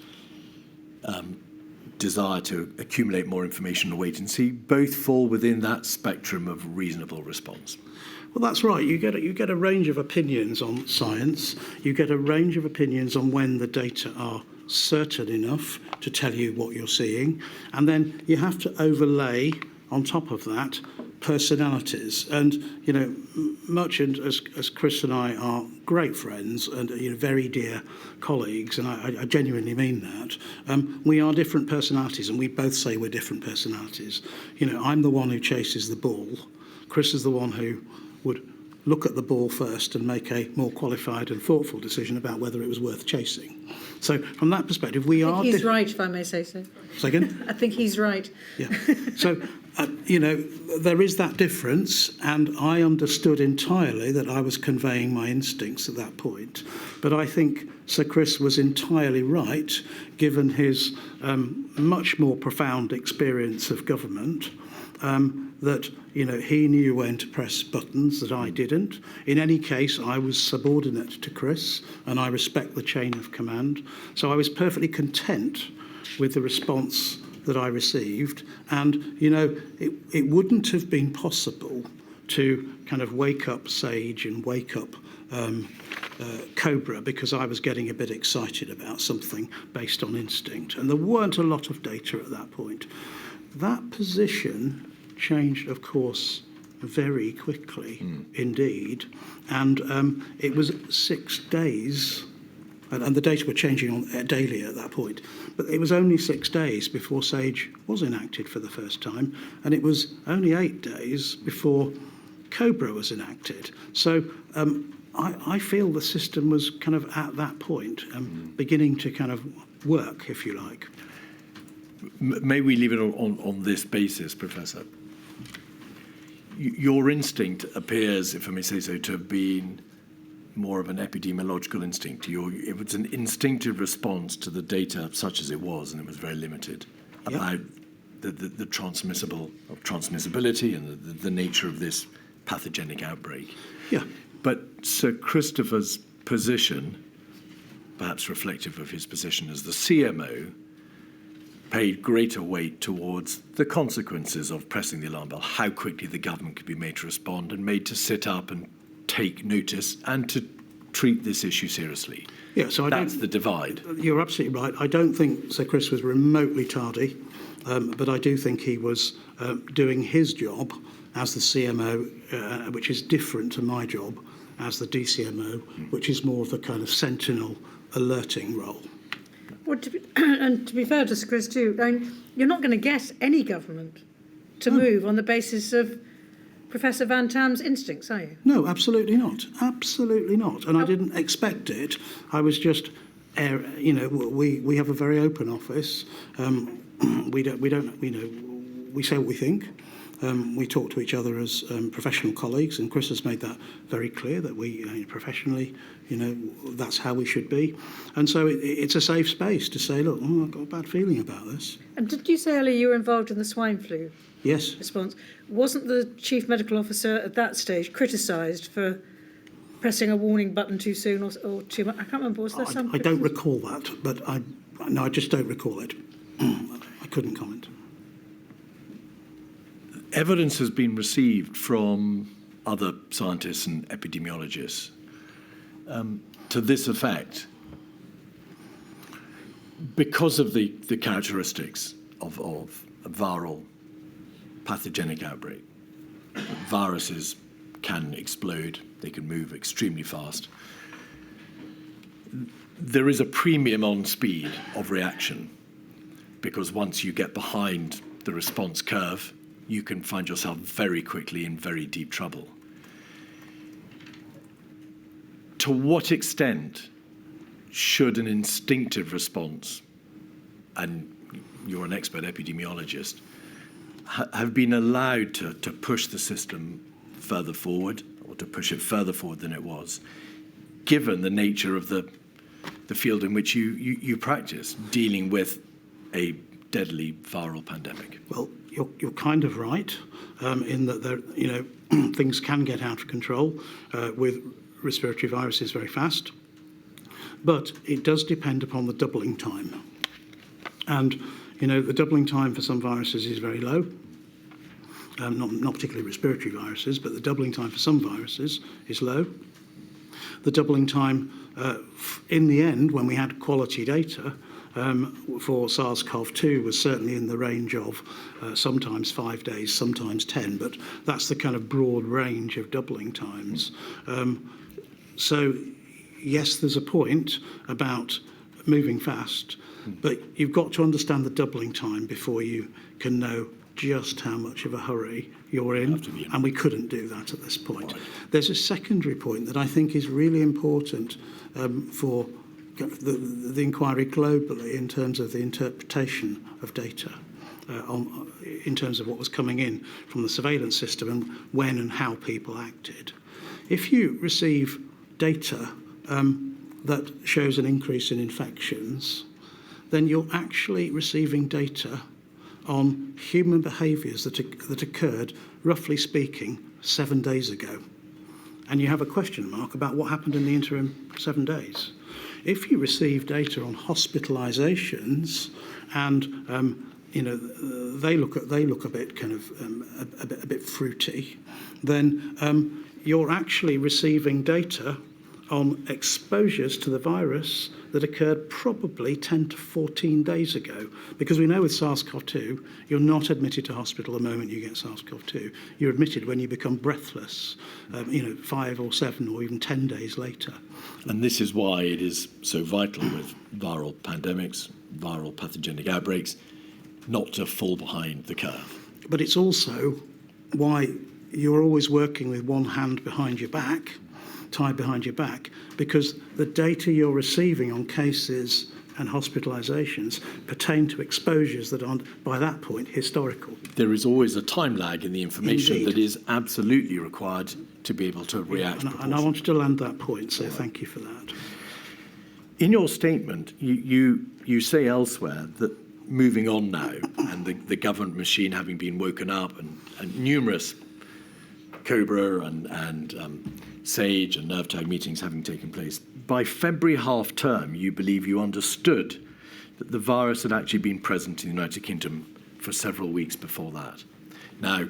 desire to accumulate more information and wait and see, both fall within that spectrum of reasonable response? Well, that's right. You get a range of opinions on science. You get a range of opinions on when the data are certain enough to tell you what you're seeing. And then you have to overlay on top of that personalities. And, you know, much as Chris and I are great friends and, you know, very dear colleagues, and I genuinely mean that, we are different personalities, and we both say we're different personalities. You know, I'm the one who chases the ball. Chris is the one who would look at the ball first and make a more qualified and thoughtful decision about whether it was worth chasing. So from that perspective, we are... He's right, if I may say so. Second? I think he's right. Yeah. So, you know, there is that difference, and I understood entirely that I was conveying my instincts at that point. But I think Sir Chris was entirely right, given his much more profound experience of government, that, you know, he knew when to press buttons that I didn't. In any case, I was subordinate to Chris, and I respect the chain of command. So I was perfectly content with the response that I received. And, you know, it wouldn't have been possible to kind of wake up Sage and wake up Cobra, because I was getting a bit excited about something based on instinct. And there weren't a lot of data at that point. That position changed, of course, very quickly indeed. And it was 6 days, and the data were changing daily at that point, but it was only 6 days before Sage was enacted for the first time, and it was only 8 days before Cobra was enacted. So I feel the system was kind of at that point, beginning to kind of work, if you like. May we leave it on this basis, Professor? Your instinct appears, if I may say so, to have been more of an epidemiological instinct. It was an instinctive response to the data, such as it was, and it was very limited, about the transmissibility and the nature of this pathogenic outbreak. Yeah. But Sir Christopher's position, perhaps reflective of his position as the CMO, paid greater weight towards the consequences of pressing the alarm bell, how quickly the government could be made to respond and made to sit up and take notice and to treat this issue seriously. Yeah, so That's the divide. You're absolutely right. I don't think Sir Chris was remotely tardy, but I do think he was doing his job as the CMO, which is different to my job as the DCMO, which is more of the kind of sentinel alerting role. Well, to be fair to Sir Chris too, I mean, you're not going to get any government to move on the basis of Professor Van Tam's instincts, are you? No, absolutely not. Absolutely not. And I didn't expect it. I was just, we have a very open office. We say what we think. We talk to each other as professional colleagues, and Chris has made that very clear that we professionally, that's how we should be. And so it's a safe space to say, look, I've got a bad feeling about this. And did you say earlier you were involved in the swine flu Yes. response? Wasn't the Chief Medical Officer at that stage criticised for pressing a warning button too soon or too much? I can't remember. Was there some? I don't recall that, but I just don't recall it. I couldn't comment. Evidence has been received from other scientists and epidemiologists to this effect. Because of the characteristics of a viral pathogenic outbreak, viruses can explode, they can move extremely fast. There is a premium on speed of reaction, because once you get behind the response curve, you can find yourself very quickly in very deep trouble. To what extent should an instinctive response, and you're an expert epidemiologist, have been allowed to push the system further forward, or to push it further forward than it was, given the nature of the field in which you practice, dealing with a deadly viral pandemic? Well, you're kind of right in that there, things can get out of control with respiratory viruses very fast, but it does depend upon the doubling time. And the doubling time for some viruses is very low. Not particularly respiratory viruses, but the doubling time for some viruses is low. The doubling time, in the end, when we had quality data for SARS-CoV-2, was certainly in the range of sometimes 5 days, sometimes 10, but that's the kind of broad range of doubling times. So, yes, there's a point about moving fast, but you've got to understand the doubling time before you can know just how much of a hurry you're in, and we couldn't do that at this point. Right. There's a secondary point that I think is really important for the inquiry globally in terms of the interpretation of data, in terms of what was coming in from the surveillance system and when and how people acted. If you receive data that shows an increase in infections, then you're actually receiving data on human behaviours that occurred, roughly speaking, 7 days ago. And you have a question mark about what happened in the interim 7 days. If you receive data on hospitalisations and they look a bit kind of a bit fruity, then you're actually receiving data on exposures to the virus that occurred probably 10 to 14 days ago. Because we know with SARS-CoV-2, you're not admitted to hospital the moment you get SARS-CoV-2. You're admitted when you become breathless, 5 or 7 or even 10 days later. And this is why it is so vital with viral pandemics, viral pathogenic outbreaks, not to fall behind the curve. But it's also why you're always working with one hand behind your back, tied behind your back, because the data you're receiving on cases and hospitalisations pertain to exposures that aren't, by that point, historical. There is always a time lag in the information. Indeed. That is absolutely required to be able to react. And I wanted to land that point, so thank you for that. In your statement, you say elsewhere that moving on now, and the government machine having been woken up, and numerous COBRA and SAGE and NervTag meetings having taken place, by February half term, you believe you understood that the virus had actually been present in the United Kingdom for several weeks before that. Now,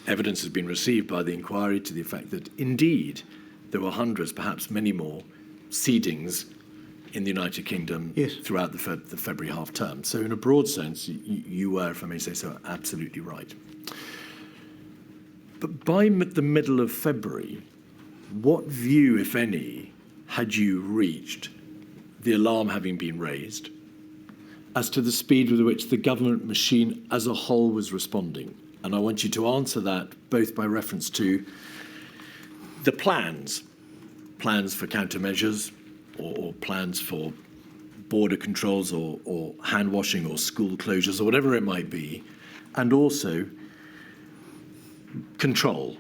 evidence has been received by the inquiry to the effect that indeed there were hundreds, perhaps many more, seedings in the United Kingdom throughout the February half term. So in a broad sense, you were, if I may say so, absolutely right. But by the middle of February, what view, if any, had you reached, the alarm having been raised, as to the speed with which the government machine as a whole was responding? And I want you to answer that both by reference to the plans for countermeasures or plans for border controls or hand washing or school closures or whatever it might be, and also control.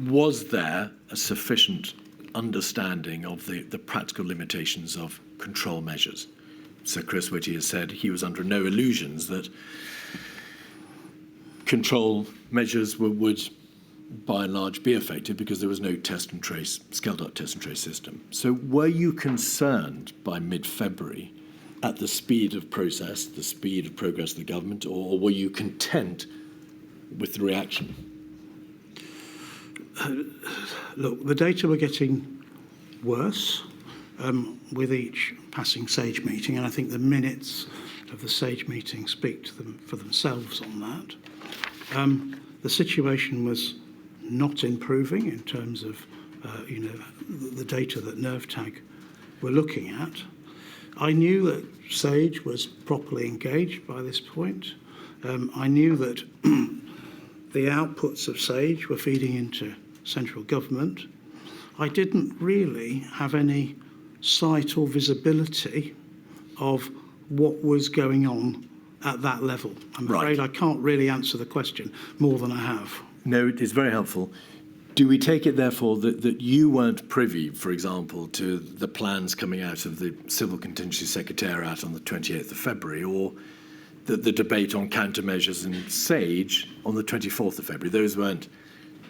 Was there a sufficient understanding of the practical limitations of control measures? Sir Chris Whitty has said he was under no illusions that control measures would by and large be effective because there was no test and trace, scaled up test and trace system. So were you concerned by mid-February at the speed of process, the speed of progress of the government, or were you content with the reaction? Look, the data were getting worse with each passing SAGE meeting, and I think the minutes of the SAGE meeting speak to them for themselves on that. The situation was not improving in terms of the data that NervTag were looking at. I knew that SAGE was properly engaged by this point. I knew that the outputs of SAGE were feeding into central government. I didn't really have any sight or visibility of what was going on at that level. I'm afraid I can't really answer the question more than I have. No, it's very helpful. Do we take it, therefore, that you weren't privy, for example, to the plans coming out of the Civil Contingency Secretariat on the 28th of February, or the debate on countermeasures in SAGE on the 24th of February? Those weren't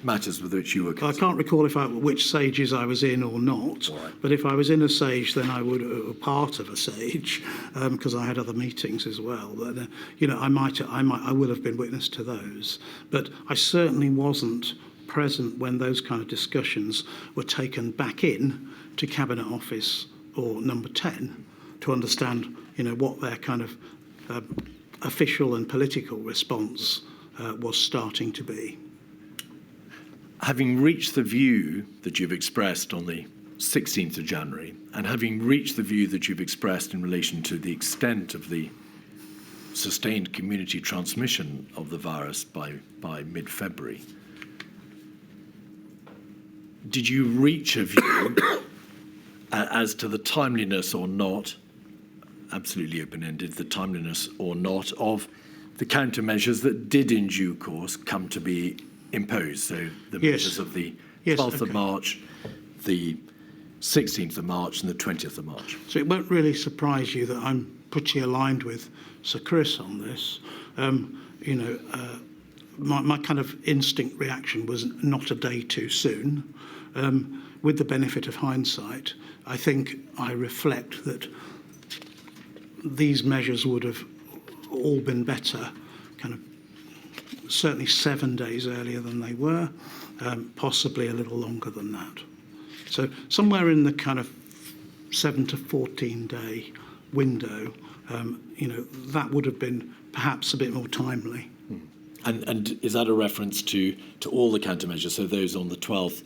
matters with which you were concerned. I can't recall which SAGEs I was in or not, but if I was in a SAGE, then I would a part of a SAGE because I had other meetings as well. But I will have been witness to those, but I certainly wasn't present when those kind of discussions were taken back in to Cabinet Office or Number 10 to understand, what their kind of official and political response was starting to be. Having reached the view that you've expressed on the 16th of January, and having reached the view that you've expressed in relation to the extent of the sustained community transmission of the virus by mid-February, did you reach a view as to the timeliness or not, absolutely open-ended, the timeliness or not of the countermeasures that did in due course come to be imposed? So the measures of the 12th of March, the 16th of March and the 20th of March. So it won't really surprise you that I'm pretty aligned with Sir Chris on this. My kind of instinct reaction was not a day too soon. With the benefit of hindsight, I think I reflect that these measures would have all been better, kind of certainly 7 days earlier than they were, possibly a little longer than that. So somewhere in the kind of 7 to 14 day window, that would have been perhaps a bit more timely. And is that a reference to all the countermeasures, so those on the 12th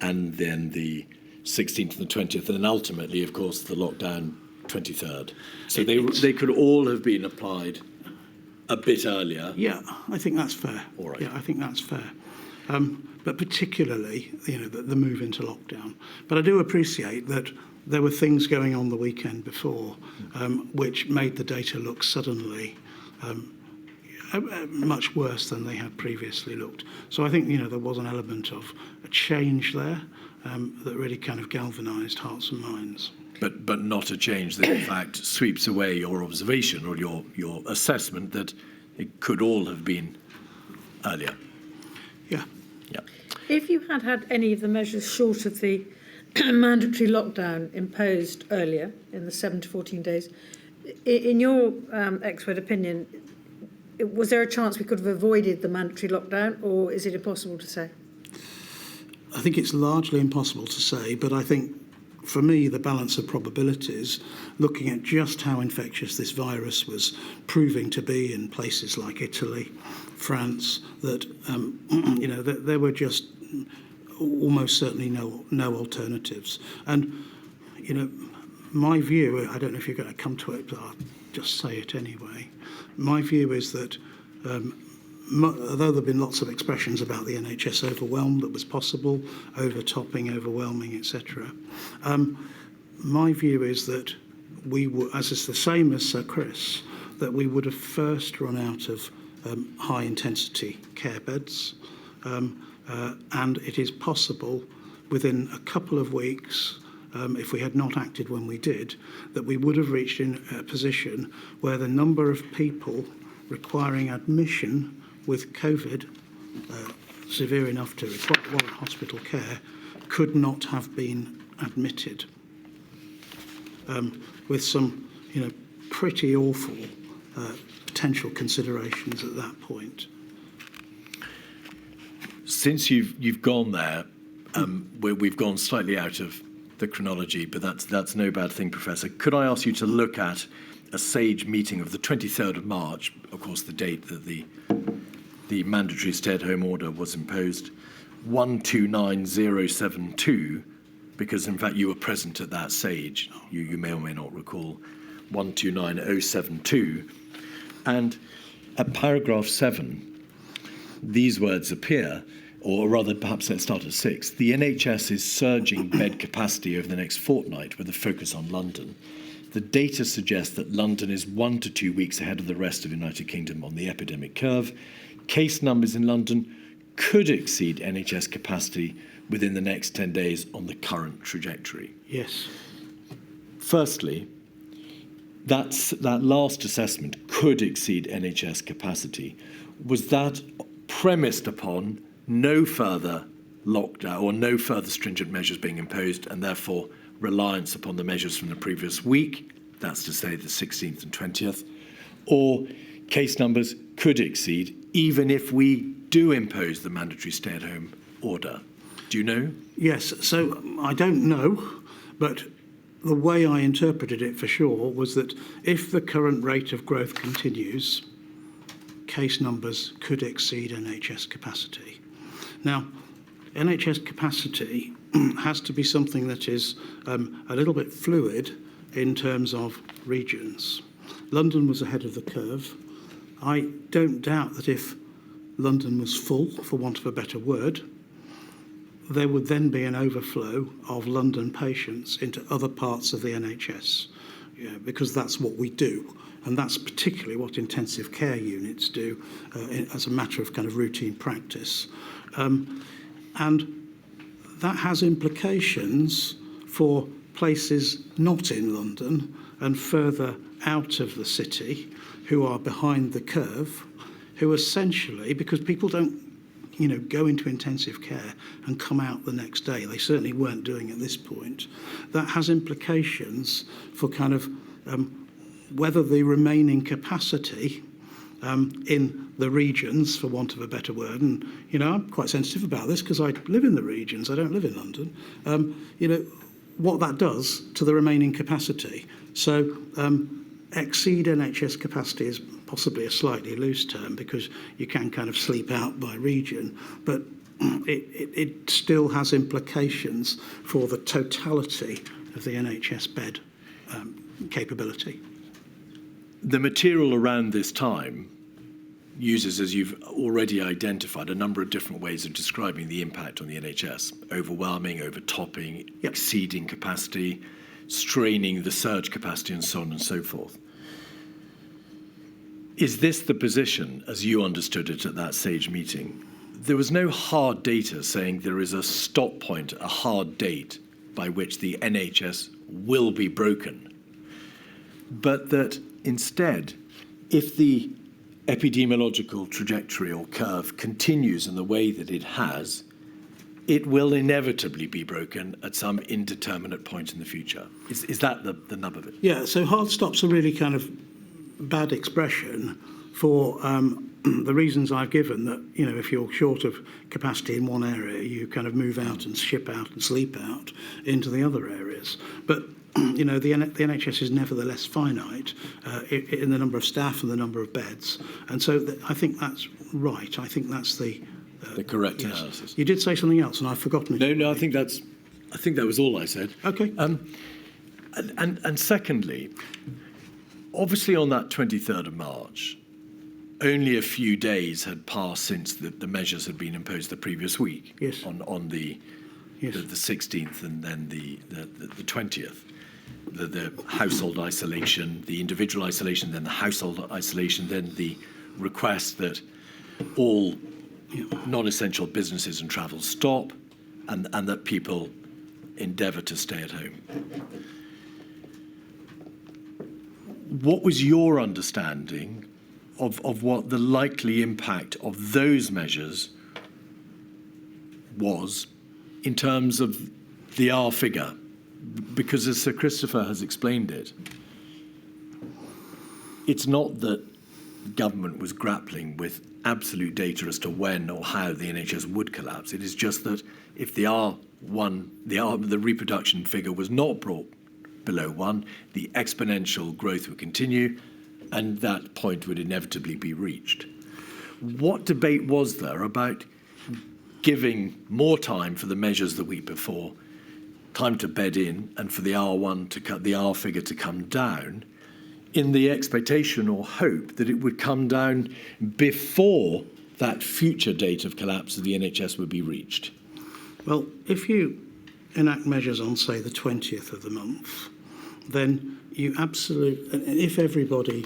and then the 16th and the 20th, and then ultimately, of course, the lockdown 23rd? So they could all have been applied a bit earlier. Yeah, I think that's fair. All right. Yeah, I think that's fair. But particularly, the move into lockdown. But I do appreciate that there were things going on the weekend before which made the data look suddenly much worse than they had previously looked. So I think, there was an element of a change there that really kind of galvanised hearts and minds. But not a change that, in fact, sweeps away your observation or your assessment that it could all have been earlier. Yeah. Yeah. If you had any of the measures short of the mandatory lockdown imposed earlier in the 7 to 14 days, in your expert opinion, was there a chance we could have avoided the mandatory lockdown, or is it impossible to say? I think it's largely impossible to say, but I think for me the balance of probabilities, looking at just how infectious this virus was proving to be in places like Italy, France, that that there were just almost certainly no alternatives. And my view, I don't know if you're going to come to it, but I'll just say it anyway. My view is that although there have been lots of expressions about the NHS overwhelmed, that was possible, overtopping, overwhelming, etc. My view is that we were, as is the same as Sir Chris, that we would have first run out of high intensity care beds, and it is possible within a couple of weeks, if we had not acted when we did, that we would have reached in a position where the number of people requiring admission with COVID, severe enough to warrant hospital care, could not have been admitted, with some, pretty awful potential considerations at that point. Since you've gone there, we've gone slightly out of the chronology, but that's no bad thing, Professor. Could I ask you to look at a SAGE meeting of the 23rd of March, of course the date that the mandatory stay-at-home order was imposed, 129072, because in fact you were present at that SAGE, you may or may not recall, 129072, and at paragraph 7, these words appear, or rather perhaps let's start at 6. The NHS is surging bed capacity over the next fortnight with a focus on London. The data suggests that London is 1 to 2 weeks ahead of the rest of the United Kingdom on the epidemic curve. Case numbers in London could exceed NHS capacity within the next 10 days on the current trajectory. Yes. Firstly, that last assessment could exceed NHS capacity. Was that premised upon no further lockdown or no further stringent measures being imposed, and therefore reliance upon the measures from the previous week, that's to say the 16th and 20th, or case numbers could exceed even if we do impose the mandatory stay-at-home order? Do you know? Yes, so I don't know, but the way I interpreted it for sure was that if the current rate of growth continues, case numbers could exceed NHS capacity. Now, NHS capacity has to be something that is a little bit fluid in terms of regions. London was ahead of the curve. I don't doubt that if London was full, for want of a better word, there would then be an overflow of London patients into other parts of the NHS, because that's what we do. And that's particularly what intensive care units do as a matter of kind of routine practice. And that has implications for places not in London and further out of the city who are behind the curve, who essentially, because people don't go into intensive care and come out the next day, they certainly weren't doing at this point, that has implications for kind of whether the remaining capacity in the regions, for want of a better word, and I'm quite sensitive about this because I live in the regions, I don't live in London, what that does to the remaining capacity. So exceed NHS capacity is possibly a slightly loose term because you can kind of sleep out by region, but it still has implications for the totality of the NHS bed capability. The material around this time uses, as you've already identified, a number of different ways of describing the impact on the NHS. Overwhelming, overtopping, exceeding capacity, straining the surge capacity, and so on and so forth. Is this the position, as you understood it at that SAGE meeting? There was no hard data saying there is a stop point, a hard date by which the NHS will be broken, but that instead, if the epidemiological trajectory or curve continues in the way that it has, it will inevitably be broken at some indeterminate point in the future. Is that the nub of it? Yeah, so hard stop's a really kind of bad expression for the reasons I've given, that, you know, if you're short of capacity in one area, you kind of move out and ship out and sleep out into the other areas. But you know, the NHS is nevertheless finite in the number of staff and the number of beds. And so I think that's right. I think that's the correct yes. analysis. You did say something else, and I've forgotten it. No, I think that was all I said. Okay. And secondly, obviously on that 23rd of March, only a few days had passed since the measures had been imposed the previous week. Yes. On the 16th and then the 20th. The household isolation, the individual isolation, then the household isolation, then the request that all non-essential businesses and travel stop, and that people endeavour to stay at home. What was your understanding of what the likely impact of those measures was in terms of the R figure? Because as Sir Christopher has explained it, it's not that government was grappling with absolute data as to when or how the NHS would collapse. It is just that if the the reproduction figure was not brought below 1, the exponential growth would continue, and that point would inevitably be reached. What debate was there about giving more time for the measures the week before, time to bed in, and for the the R figure to come down, in the expectation or hope that it would come down before that future date of collapse of the NHS would be reached? Well, if you enact measures on, say, the 20th of the month, then you if everybody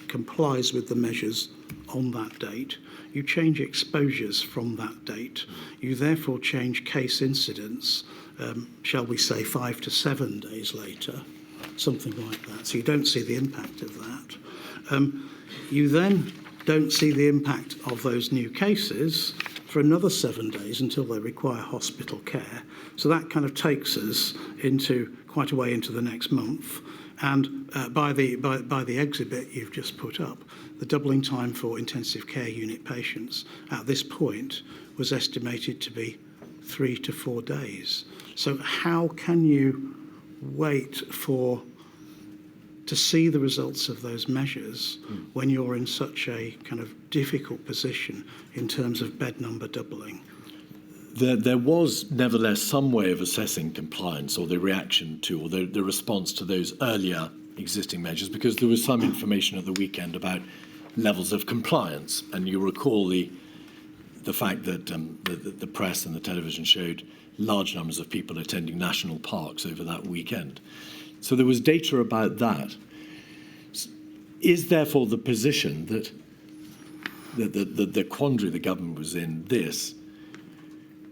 complies with the measures on that date, you change exposures from that date. You therefore change case incidence, shall we say, 5 to 7 days later, something like that. So you don't see the impact of that. You then don't see the impact of those new cases for another 7 days until they require hospital care. So that kind of takes us into quite a way into the next month. And by the exhibit you've just put up, the doubling time for intensive care unit patients at this point was estimated to be 3 to 4 days. So how can you wait to see the results of those measures when you're in such a kind of difficult position in terms of bed number doubling? There was nevertheless some way of assessing compliance or the reaction to or the response to those earlier existing measures, because there was some information at the weekend about levels of compliance. And you recall the fact that the press and the television showed large numbers of people attending national parks over that weekend. So there was data about that. Is therefore the position that the quandary the government was in this,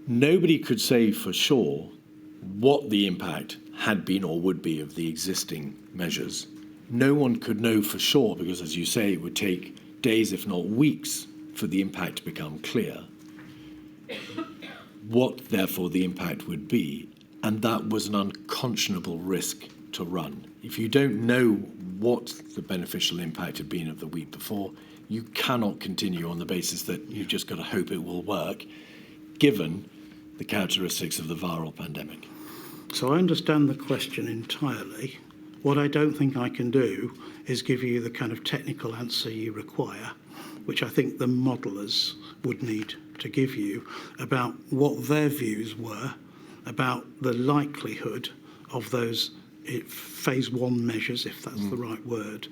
nobody could say for sure what the impact had been or would be of the existing measures. No one could know for sure because, as you say, it would take days, if not weeks, for the impact to become clear. What, therefore, the impact would be, and that was an unconscionable risk to run. If you don't know what the beneficial impact had been of the week before, you cannot continue on the basis that you've just got to hope it will work, given the characteristics of the viral pandemic. So I understand the question entirely. What I don't think I can do is give you the kind of technical answer you require, which I think the modellers would need to give you about what their views were about the likelihood of those phase 1 measures, if that's the right word,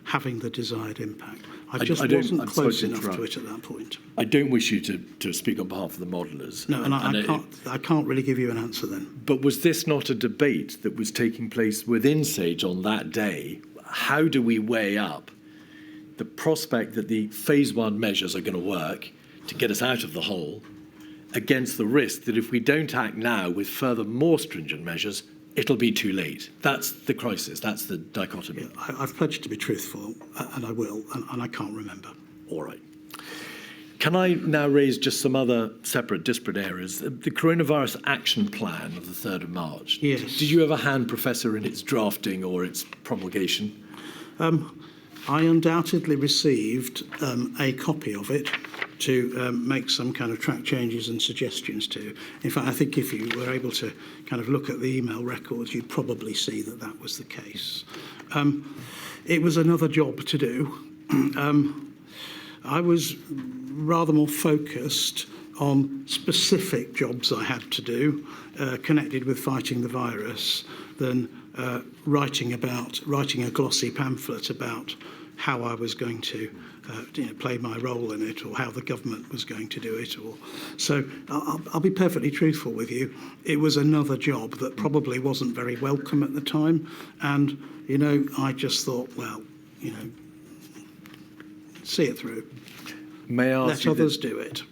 having the desired impact. I wasn't close enough to it at that point. I don't wish you to speak on behalf of the modellers. No, and I can't really give you an answer then. But was this not a debate that was taking place within SAGE on that day? How do we weigh up the prospect that the phase 1 measures are going to work to get us out of the hole against the risk that if we don't act now with further more stringent measures, it'll be too late? That's the crisis. That's the dichotomy. Yeah, I've pledged to be truthful, and I will, and I can't remember. All right. Can I now raise just some other separate, disparate areas? The Coronavirus Action Plan of the 3rd of March. Yes. Did you have a hand, Professor, in its drafting or its promulgation? I undoubtedly received a copy of it to make some kind of track changes and suggestions to. In fact, I think if you were able to kind of look at the email records, you'd probably see that that was the case. It was another job to do. I was rather more focused on specific jobs I had to do connected with fighting the virus than writing a glossy pamphlet about how I was going to play my role in it, or how the government was going to do it. So I'll be perfectly truthful with you. It was another job that probably wasn't very welcome at the time, and I just thought, well, see it through. May I ask Let others do it.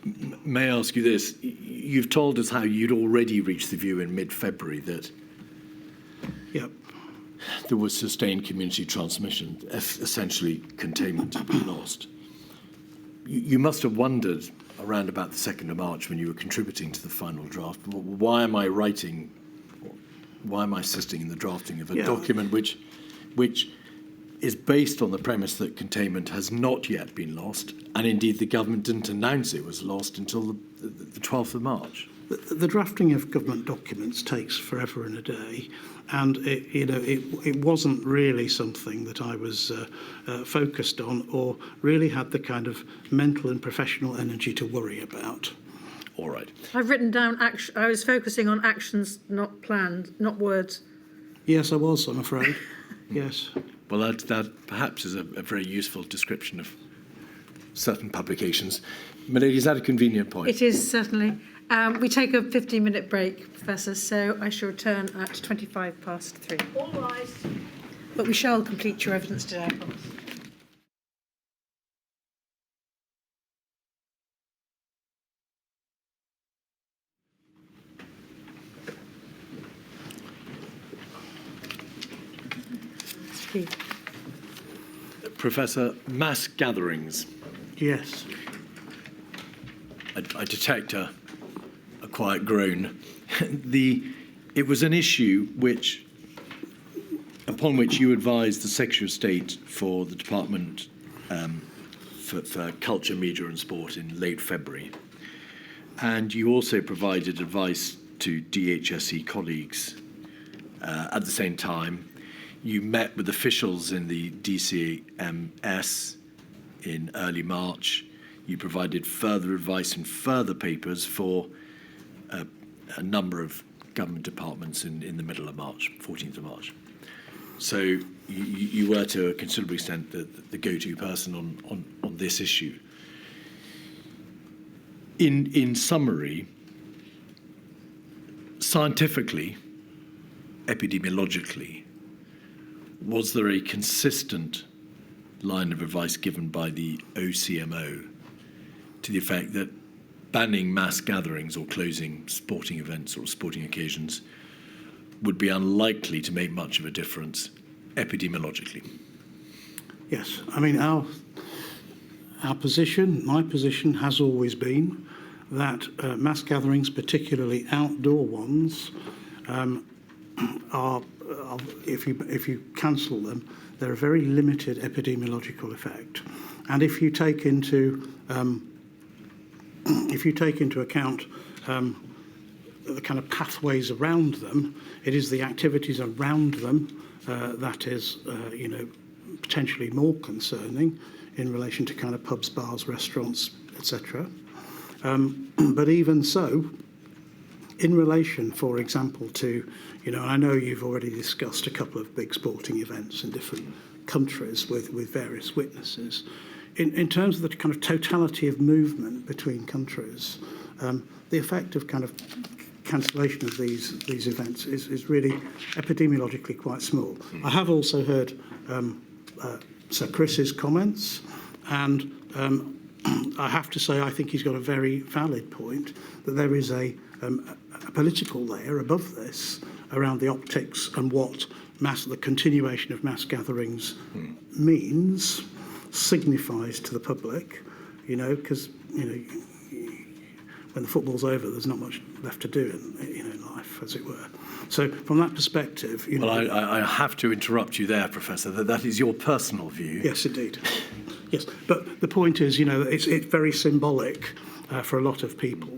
May I ask you this? You've told us how you'd already reached the view in mid-February that Yep. there was sustained community transmission, essentially containment had been lost. You must have wondered around about the 2nd of March when you were contributing to the final draft, why am I assisting in the drafting of a document which is based on the premise that containment has not yet been lost, and indeed the government didn't announce it was lost until the 12th of March. The drafting of government documents takes forever and a day, and it wasn't really something that I was focused on or really had the kind of mental and professional energy to worry about. All right. I've written down action. I was focusing on actions, not plans, not words. Yes, I was, I'm afraid. Yes. Well, that perhaps is a very useful description of certain publications. Milady, is that a convenient point? It is, certainly. We take a 15-minute break, Professor, so I shall return at 3:25. All rise. But we shall complete your evidence today, I promise. Professor, mass gatherings. Yes. I detect a quiet groan. It was an issue upon which you advised the Secretary of State for the Department for Culture, Media and Sport in late February. And you also provided advice to DHSE colleagues at the same time. You met with officials in the DCMS in early March. You provided further advice and further papers for a number of government departments in the middle of March, 14th of March. So you were to a considerable extent the go-to person on this issue. In summary, scientifically, epidemiologically, was there a consistent line of advice given by the OCMO to the effect that banning mass gatherings or closing sporting events or sporting occasions would be unlikely to make much of a difference epidemiologically? Yes. I mean, my position has always been that mass gatherings, particularly outdoor ones, are if you cancel them, they're a very limited epidemiological effect. And if you take into account the kind of pathways around them, it is the activities around them that is, potentially more concerning in relation to kind of pubs, bars, restaurants, etc. But even so, in relation, for example, to, I know you've already discussed a couple of big sporting events in different countries with various witnesses. In terms of the kind of totality of movement between countries, the effect of kind of cancellation of these events is really epidemiologically quite small. I have also heard Sir Chris's comments, and I have to say I think he's got a very valid point that there is a political layer above this around the optics and what the continuation of mass gatherings means, signifies to the public. because, when the football's over, there's not much left to do in life, as it were. So from that perspective, Well, I have to interrupt you there, Professor. That is your personal view. Yes, indeed. Yes, but the point is, it's very symbolic for a lot of people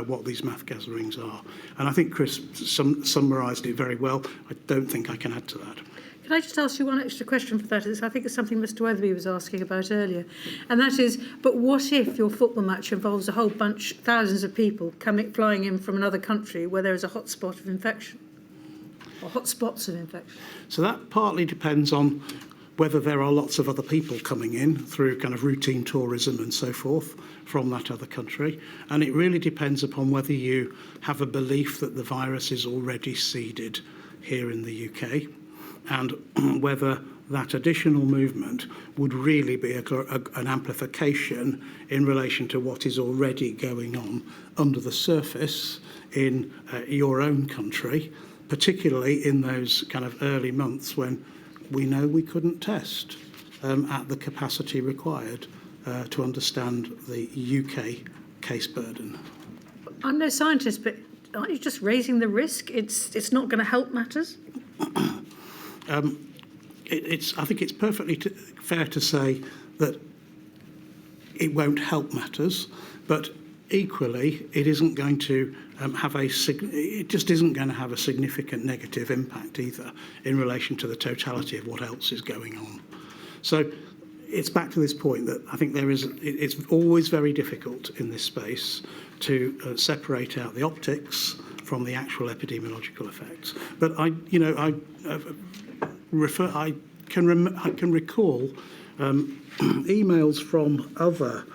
what these math gatherings are. And I think Chris summarised it very well. I don't think I can add to that. Can I just ask you one extra question for that? I think it's something Mr. Weatherby was asking about earlier. And that is, but what if your football match involves a whole bunch, thousands of people flying in from another country where there is a hotspot of infection? Or hotspots of infection? So that partly depends on whether there are lots of other people coming in through kind of routine tourism and so forth from that other country. And it really depends upon whether you have a belief that the virus is already seeded here in the UK, and whether that additional movement would really be an amplification in relation to what is already going on under the surface in your own country, particularly in those kind of early months when we know we couldn't test at the capacity required to understand the UK case burden. I'm no scientist, but aren't you just raising the risk? It's not going to help matters? I think it's perfectly fair to say that it won't help matters, but equally, it isn't going to it just isn't going to have a significant negative impact either in relation to the totality of what else is going on. So it's back to this point that I think it's always very difficult in this space to separate out the optics from the actual epidemiological effects. But I can recall emails from other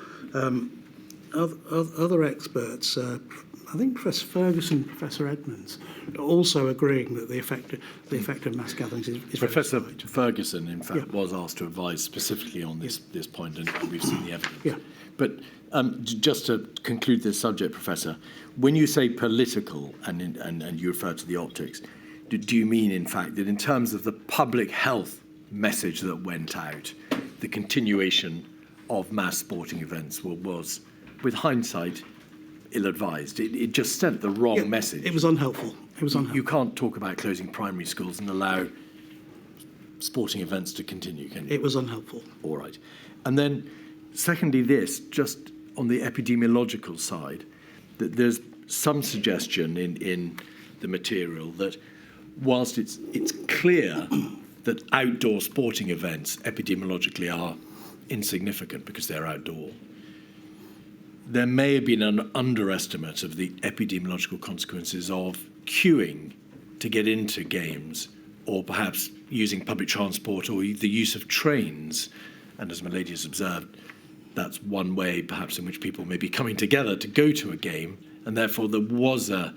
experts. I think Professor Ferguson, Professor Edmonds, also agreeing that the effect of mass gatherings is Professor very slight. Ferguson, in fact, was asked to advise specifically on this point, and we've seen the evidence. Yeah. But just to conclude this subject, Professor, when you say political and you refer to the optics, do you mean, in fact, that in terms of the public health message that went out, the continuation of mass sporting events was, with hindsight, ill-advised? It just sent the wrong message. It was unhelpful. You can't talk about closing primary schools and allow sporting events to continue, can you? It was unhelpful. All right. And then, secondly, just on the epidemiological side, that there's some suggestion in the material that whilst it's clear that outdoor sporting events epidemiologically are insignificant because they're outdoor, there may have been an underestimate of the epidemiological consequences of queuing to get into games, or perhaps using public transport or the use of trains. And as my lady has observed, that's one way perhaps in which people may be coming together to go to a game, and therefore there was an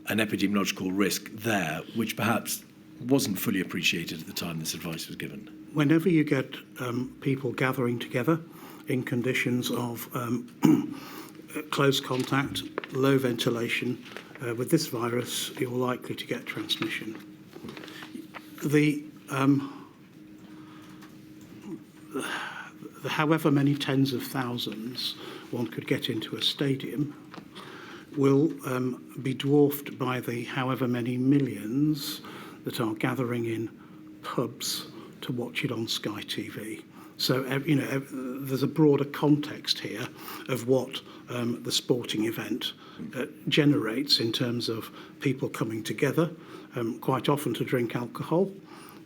epidemiological risk there, which perhaps wasn't fully appreciated at the time this advice was given. Whenever you get people gathering together in conditions of close contact, low ventilation, with this virus, you're likely to get transmission. The however many tens of thousands one could get into a stadium will be dwarfed by the however many millions that are gathering in pubs to watch it on Sky TV. So, there's a broader context here of what the sporting event generates in terms of people coming together, quite often to drink alcohol,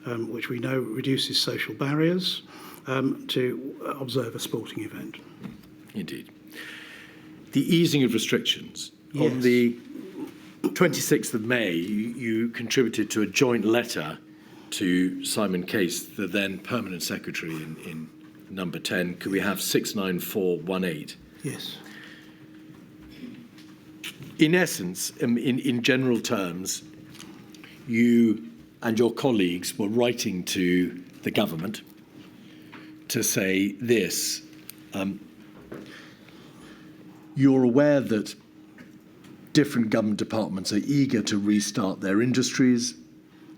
which we know reduces social barriers, to observe a sporting event. Indeed. The easing of restrictions. Yes. On the 26th of May, you contributed to a joint letter to Simon Case, the then permanent secretary in number 10. Could we have 69418? Yes. In essence, in general terms, you and your colleagues were writing to the government to say this. You're aware that different government departments are eager to restart their industries.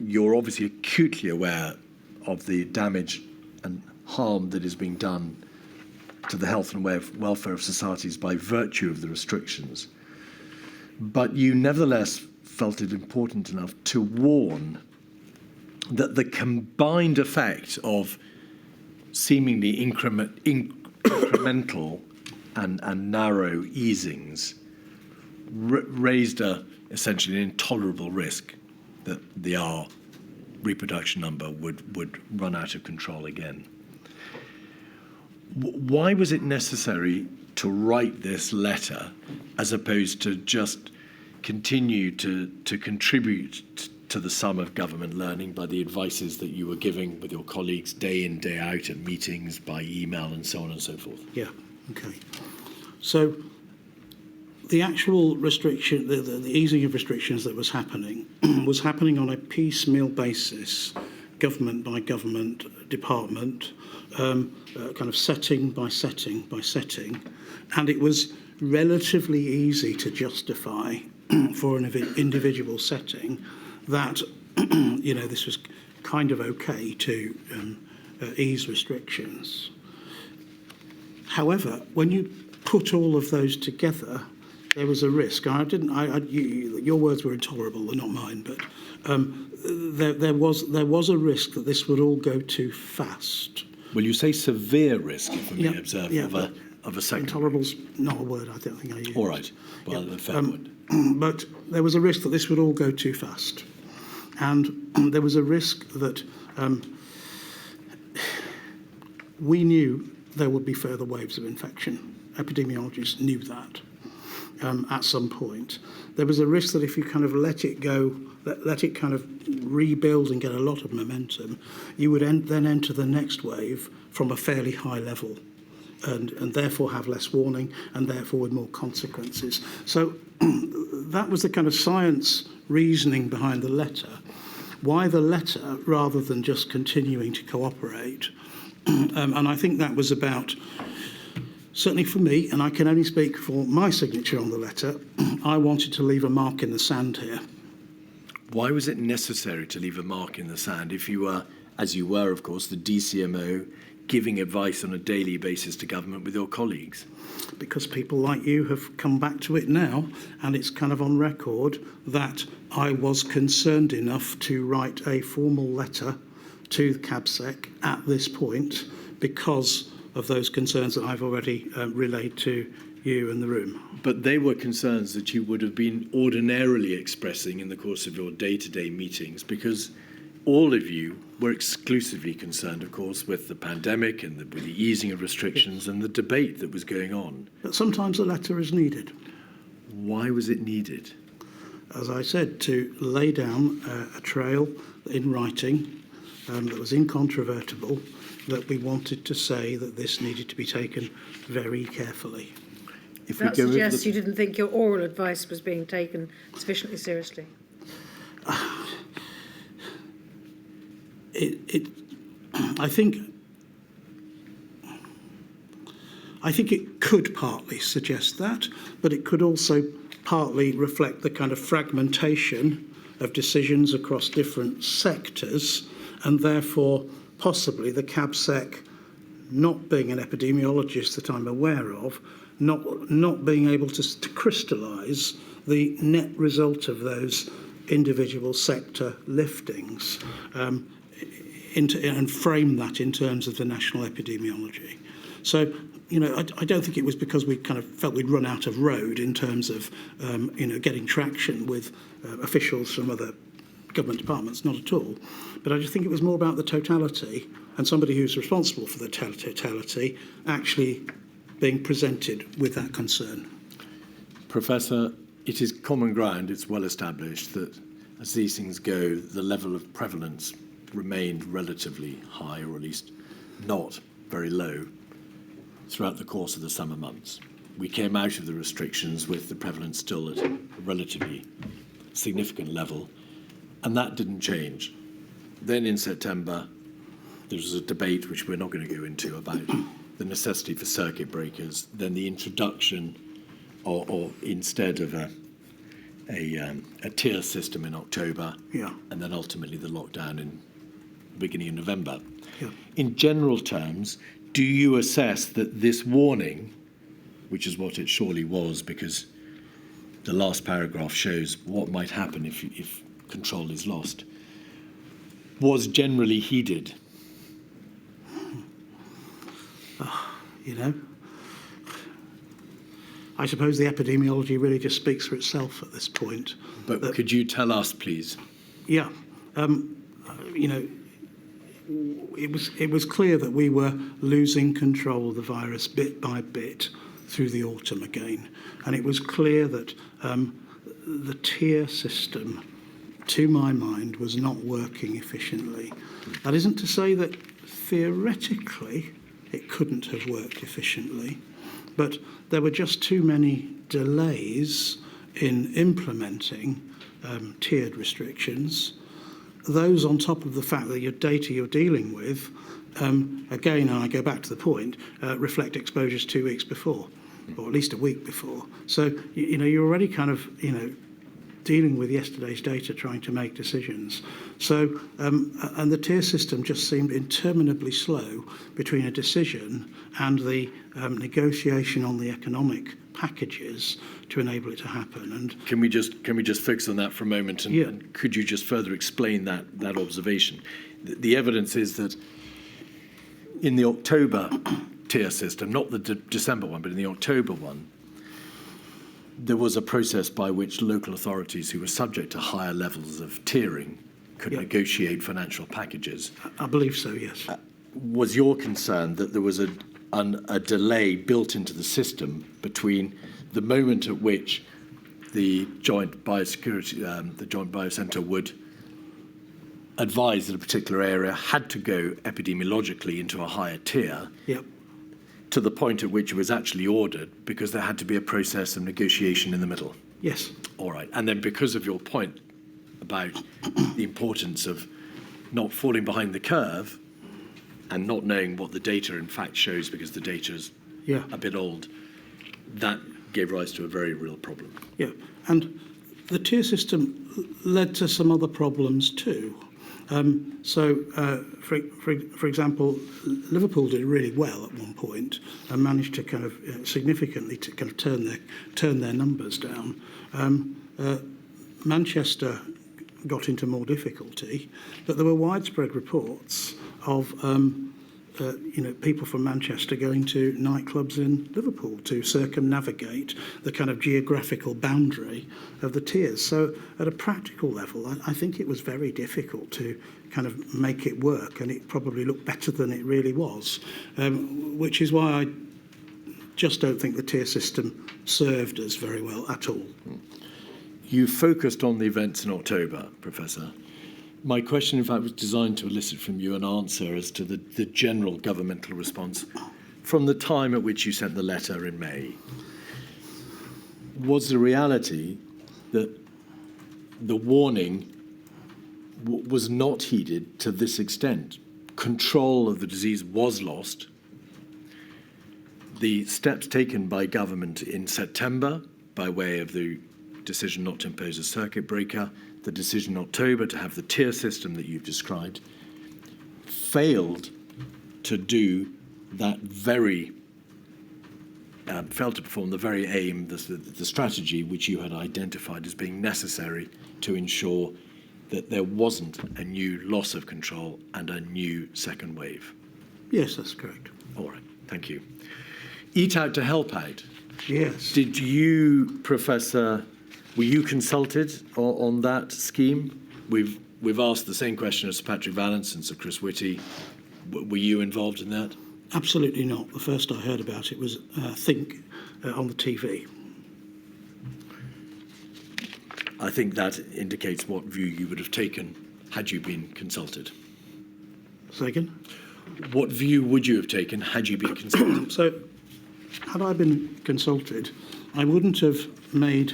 You're obviously acutely aware of the damage and harm that is being done to the health and welfare of societies by virtue of the restrictions. But you nevertheless felt it important enough to warn that the combined effect of seemingly incremental and narrow easings raised essentially an intolerable risk that the R reproduction number would run out of control again. Why was it necessary to write this letter as opposed to just continue to contribute to the sum of government learning by the advices that you were giving with your colleagues day in, day out at meetings, by email and so on and so forth? Yeah, okay. So the actual restriction, the easing of restrictions that was happening on a piecemeal basis, government by government, department, kind of setting by setting by setting, and it was relatively easy to justify for an individual setting that this was kind of okay to ease restrictions. However, when you put all of those together, there was a risk. Your words were intolerable, they're not mine, but there was a risk that this would all go too fast. Well, you say severe risk, if I may observe, of a second. Intolerable's not a word I don't think I use. All right, well, a fair word. But there was a risk that this would all go too fast. And there was a risk that we knew there would be further waves of infection. Epidemiologists knew that at some point. There was a risk that if you kind of let it go, let it kind of rebuild and get a lot of momentum, you would then enter the next wave from a fairly high level and therefore have less warning and therefore with more consequences. So that was the kind of science reasoning behind the letter. Why the letter rather than just continuing to cooperate? And I think that was about, certainly for me, and I can only speak for my signature on the letter, I wanted to leave a mark in the sand here. Why was it necessary to leave a mark in the sand if you were, as you were, of course, the DCMO, giving advice on a daily basis to government with your colleagues? Because people like you have come back to it now, and it's kind of on record that I was concerned enough to write a formal letter to the CABSEC at this point because of those concerns that I've already relayed to you in the room. But they were concerns that you would have been ordinarily expressing in the course of your day-to-day meetings, because all of you were exclusively concerned, of course, with the pandemic and with the easing of restrictions and the debate that was going on. But sometimes a letter is needed. Why was it needed? As I said, to lay down a trail in writing that was incontrovertible, that we wanted to say that this needed to be taken very carefely. If that suggests you didn't think your oral advice was being taken sufficiently seriously. I think it could partly suggest that, but it could also partly reflect the kind of fragmentation of decisions across different sectors, and therefore possibly the CABSEC, not being an epidemiologist that I'm aware of, not being able to crystallise the net result of those individual sector liftings and frame that in terms of the national epidemiology. So, I don't think it was because we kind of felt we'd run out of road in terms of, getting traction with officials from other government departments, not at all. But I just think it was more about the totality and somebody who's responsible for the totality actually being presented with that concern. Professor, it is common ground, it's well established that as these things go, the level of prevalence remained relatively high, or at least not very low, throughout the course of the summer months. We came out of the restrictions with the prevalence still at a relatively significant level, and that didn't change. Then in September, there was a debate, which we're not going to go into, about the necessity for circuit breakers, then the introduction, or instead of a tier system in October, and then ultimately the lockdown in the beginning of November. Yeah. In general terms, do you assess that this warning, which is what it surely was, because the last paragraph shows what might happen if control is lost, was generally heeded? You know, I suppose the epidemiology really just speaks for itself at this point. But could you tell us, please? Yeah, you know, it was clear that we were losing control of the virus bit by bit through the autumn again, and it was clear that the tier system, to my mind, was not working efficiently. That isn't to say that theoretically it couldn't have worked efficiently, but there were just too many delays in implementing tiered restrictions. Those on top of the fact that your data you're dealing with, again, and I go back to the point, reflect exposures 2 weeks before, or at least a week before. So, you know, you're already kind of, you know, dealing with yesterday's data, trying to make decisions. So, and the tier system just seemed interminably slow between a decision and the negotiation on the economic packages to enable it to happen. And Can we just focus on that for a moment? And, Yeah. and could you just further explain that observation? The evidence is that in the October tier system, not the December one, but in the October one, there was a process by which local authorities who were subject to higher levels of tiering could Yeah. negotiate financial packages. I believe so, yes. Was your concern that there was a delay built into the system between the moment at which the joint biosecurity, the joint biocentre would advise that a particular area had to go epidemiologically into a higher tier, Yep. to the point at which it was actually ordered because there had to be a process of negotiation in the middle? Yes. All right. And then because of your point about the importance of not falling behind the curve and not knowing what the data in fact shows because the data is Yeah. a bit old, that gave rise to a very real problem. Yeah, and the tier system led to some other problems too. For example, Liverpool did really well at one point and managed to kind of significantly to kind of turn their numbers down. Manchester got into more difficulty, but there were widespread reports of people from Manchester going to nightclubs in Liverpool to circumnavigate the kind of geographical boundary of the tiers. So at a practical level, I think it was very difficult to kind of make it work, and it probably looked better than it really was, which is why I just don't think the tier system served us very well at all. You focused on the events in October, Professor. My question, in fact, was designed to elicit from you an answer as to the general governmental response from the time at which you sent the letter in May. Was the reality that the warning was not heeded to this extent? Control of the disease was lost. The steps taken by government in September, by way of the decision not to impose a circuit breaker, the decision in October to have the tier system that you've described, failed to do that very, failed to perform the very aim, the strategy which you had identified as being necessary to ensure that there wasn't a new loss of control and a new second wave. Yes, that's correct. All right, thank you. Eat out to help out. Yes. Did you, Professor, were you consulted on that scheme? We've asked the same question of Sir Patrick Vallance and Sir Chris Whitty. Were you involved in that? Absolutely not. The first I heard about it was Think on the TV. I think that indicates what view you would have taken had you been consulted. Say again? What view would you have taken had you been consulted? So, had I been consulted, I wouldn't have made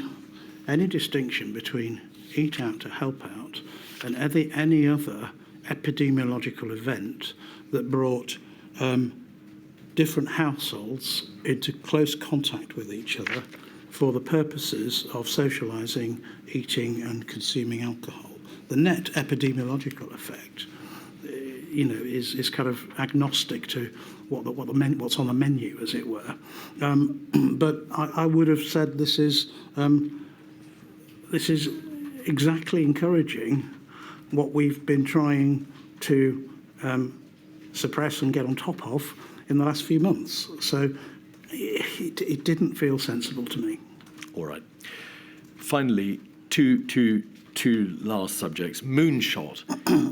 any distinction between Eat Out to Help Out and any other epidemiological event that brought different households into close contact with each other for the purposes of socialising, eating and consuming alcohol. The net epidemiological effect, is kind of agnostic to what's on the menu, as it were. But I would have said this is exactly encouraging what we've been trying to suppress and get on top of in the last few months. So it didn't feel sensible to me. All right. Finally, two last subjects. Moonshot.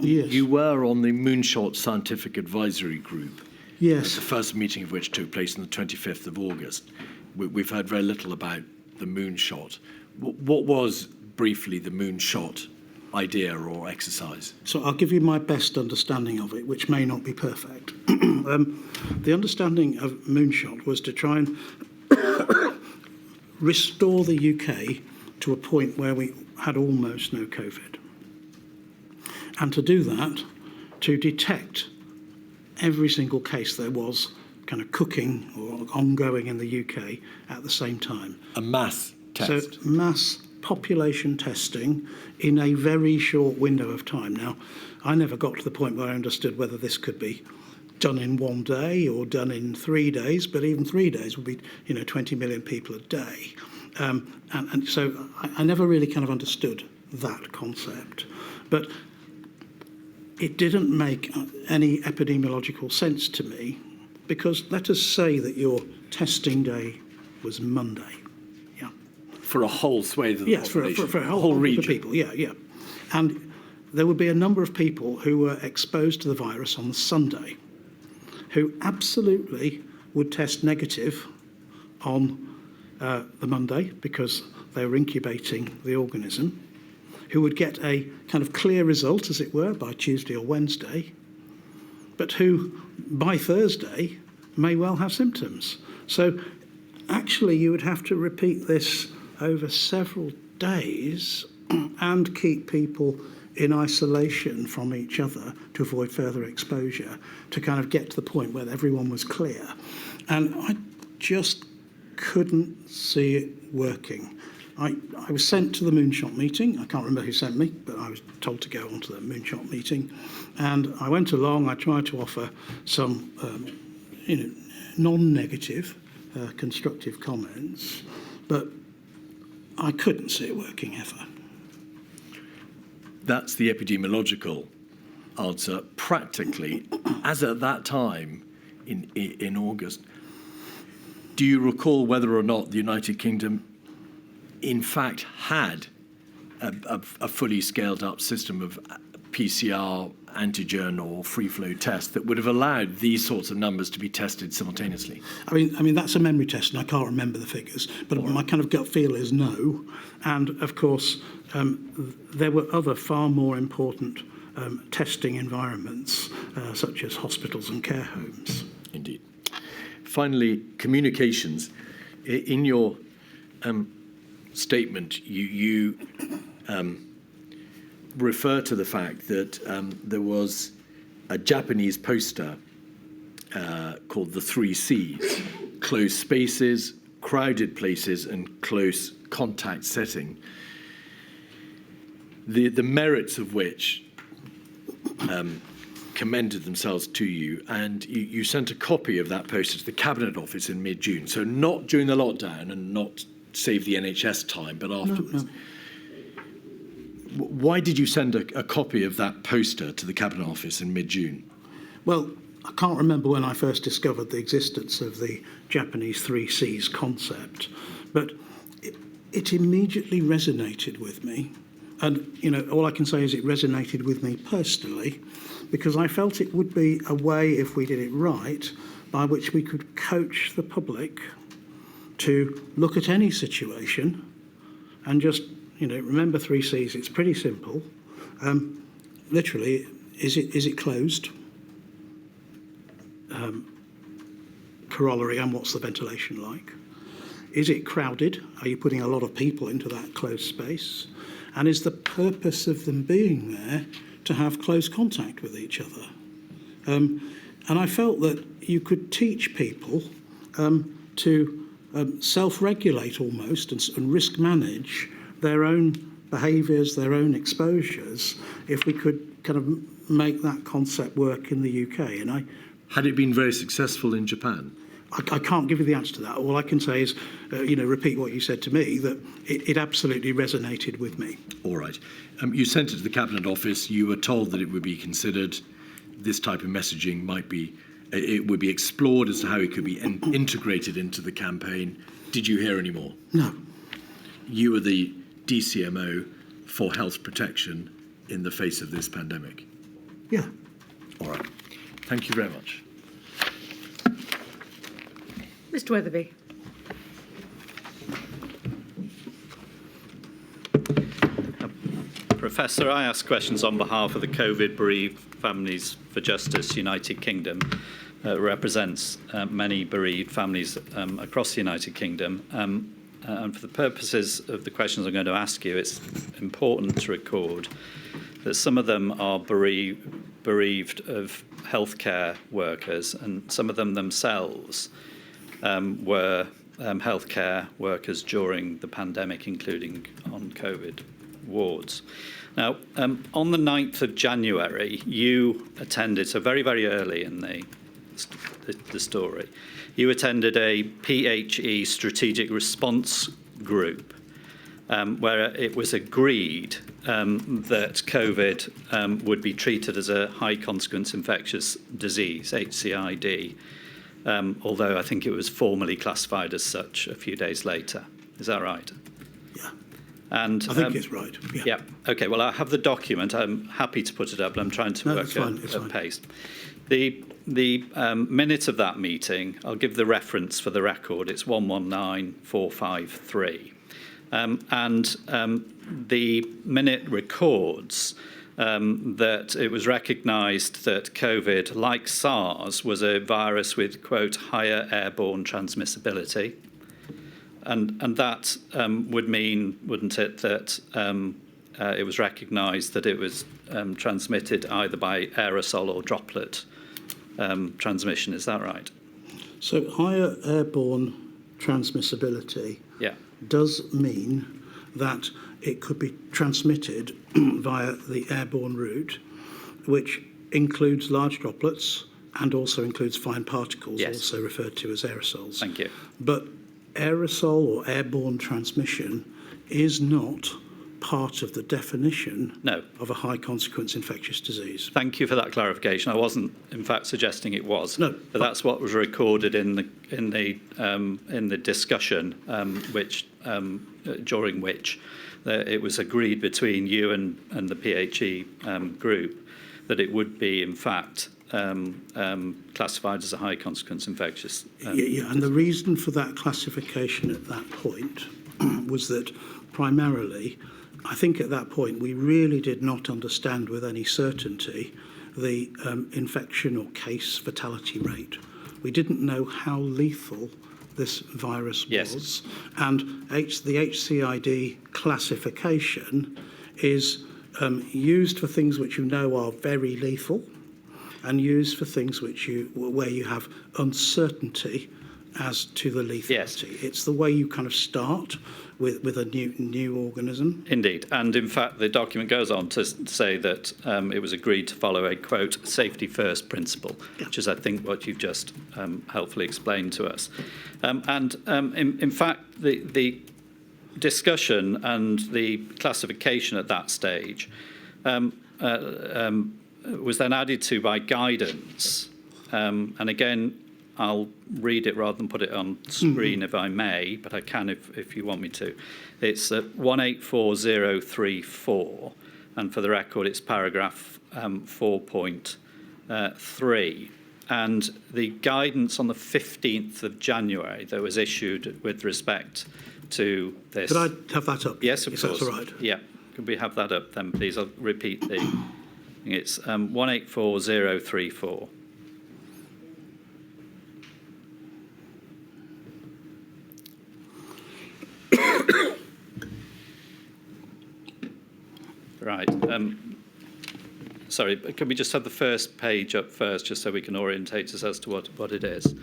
Yes. You were on the Moonshot Scientific Advisory Group. Yes. The first meeting of which took place on the 25th of August. We've heard very little about the moonshot. What was, briefly, the moonshot idea or exercise? So I'll give you my best understanding of it, which may not be perfect. The understanding of moonshot was to try and restore the UK to a point where we had almost no COVID. And to do that, to detect every single case there was kind of cooking or ongoing in the UK at the same time. A mass test. So mass population testing in a very short window of time. Now, I never got to the point where I understood whether this could be done in one day or done in 3 days, but even 3 days would be, 20 million people a day. And so I never really kind of understood that concept. But it didn't make any epidemiological sense to me, because let us say that your testing day was Monday. Yeah. For a whole swathe of the Yes, population. for a whole region. group of people. Yeah. And there would be a number of people who were exposed to the virus on the Sunday who absolutely would test negative on the Monday because they were incubating the organism, who would get a kind of clear result, as it were, by Tuesday or Wednesday, but who by Thursday may well have symptoms. So actually you would have to repeat this over several days and keep people in isolation from each other to avoid further exposure, to kind of get to the point where everyone was clear. And I just couldn't see it working. I was sent to the Moonshot meeting. I can't remember who sent me, but I was told to go on to the Moonshot meeting. And I went along. I tried to offer some non-negative, constructive comments, but I couldn't see it working ever. That's the epidemiological answer. Practically, as at that time in August, do you recall whether or not the United Kingdom in fact had a fully scaled up system of PCR, antigen or free flow tests that would have allowed these sorts of numbers to be tested simultaneously? I mean that's a memory test, and I can't remember the figures, but my kind of gut feel is no. And of course, there were other far more important testing environments, such as hospitals and care homes. Indeed. Finally, communications. In your statement, you refer to the fact that there was a Japanese poster called the 3 C's: close spaces, crowded places, and close contact setting. The merits of which commended themselves to you, and you sent a copy of that poster to the Cabinet Office in mid-June. So not during the lockdown and not save the NHS time, but afterwards. No. Why did you send a copy of that poster to the Cabinet Office in mid-June? Well, I can't remember when I first discovered the existence of the Japanese 3 C's concept, but it immediately resonated with me. And, all I can say is it resonated with me personally, because I felt it would be a way, if we did it right, by which we could coach the public to look at any situation and just, remember 3 C's. It's pretty simple. Literally, is it closed? Corollary, and what's the ventilation like? Is it crowded? Are you putting a lot of people into that closed space? And is the purpose of them being there to have close contact with each other? And I felt that you could teach people to self-regulate almost and risk manage their own behaviours, their own exposures, if we could kind of make that concept work in the UK. And Had it been very successful in Japan? I can't give you the answer to that. All I can say is, repeat what you said to me, that it absolutely resonated with me. All right. You sent it to the Cabinet Office. You were told that it would be considered. This type of messaging it would be explored as to how it could be integrated into the campaign. Did you hear any more? No. You were the DCMO for health protection in the face of this pandemic. Yeah. All right. Thank you very much. Mr. Weatherby. Professor, I ask questions on behalf of the COVID bereaved Families for Justice United Kingdom. Represents many bereaved families across the United Kingdom. And for the purposes of the questions I'm going to ask you, it's important to record that some of them are bereaved of healthcare workers, and some of them themselves were healthcare workers during the pandemic, including on COVID wards. Now, on the 9th of January, you attended, so very, very early in the story, you attended a PHE strategic response group where it was agreed that COVID would be treated as a high consequence infectious disease, HCID, although I think it was formally classified as such a few days later. Is that right? Yeah. And I think it's right. Yeah. Okay. Well, I have the document. I'm happy to put it up, but I'm trying to work at pace. The minute of that meeting, I'll give the reference for the record. It's 119453, and the minute records that it was recognised that COVID, like SARS, was a virus with, quote, higher airborne transmissibility. And that would mean, wouldn't it, that it was recognised that it was transmitted either by aerosol or droplet transmission. Is that right? So higher airborne transmissibility does mean that it could be transmitted via the airborne route, which includes large droplets and also includes fine particles, also referred to as aerosols. Thank you. But aerosol or airborne transmission is not part of the definition of a high consequence infectious disease. Thank you for that clarification. I wasn't, in fact, suggesting it was. No, but that's what was recorded in the discussion, during which it was agreed between you and the PHE group that it would be, in fact, classified as a high consequence infectious. And the reason for that classification at that point was that primarily, I think at that point we really did not understand with any certainty the infection or case fatality rate. We didn't know how lethal this virus was. And the HCID classification is used for things which you know are very lethal, and used for things where you have uncertainty as to the lethality. It's the way you kind of start with a new organism. Indeed, and in fact the document goes on to say that it was agreed to follow a, quote, safety first principle, which is I think what you've just helpfully explained to us. In fact the discussion and the classification at that stage was then added to by guidance, and again I'll read it rather than put it on screen if I may, but I can if you want me to. It's 184034, and for the record it's paragraph 4.3. And the guidance on the 15th of January that was issued with respect to this. Could I have that up? Yes, of course. That's all right. Yeah. Could we have that up then, please? I'll repeat the. It's 184034. Right. Sorry, can we just have the first page up first, just so we can orientate us as to what it is?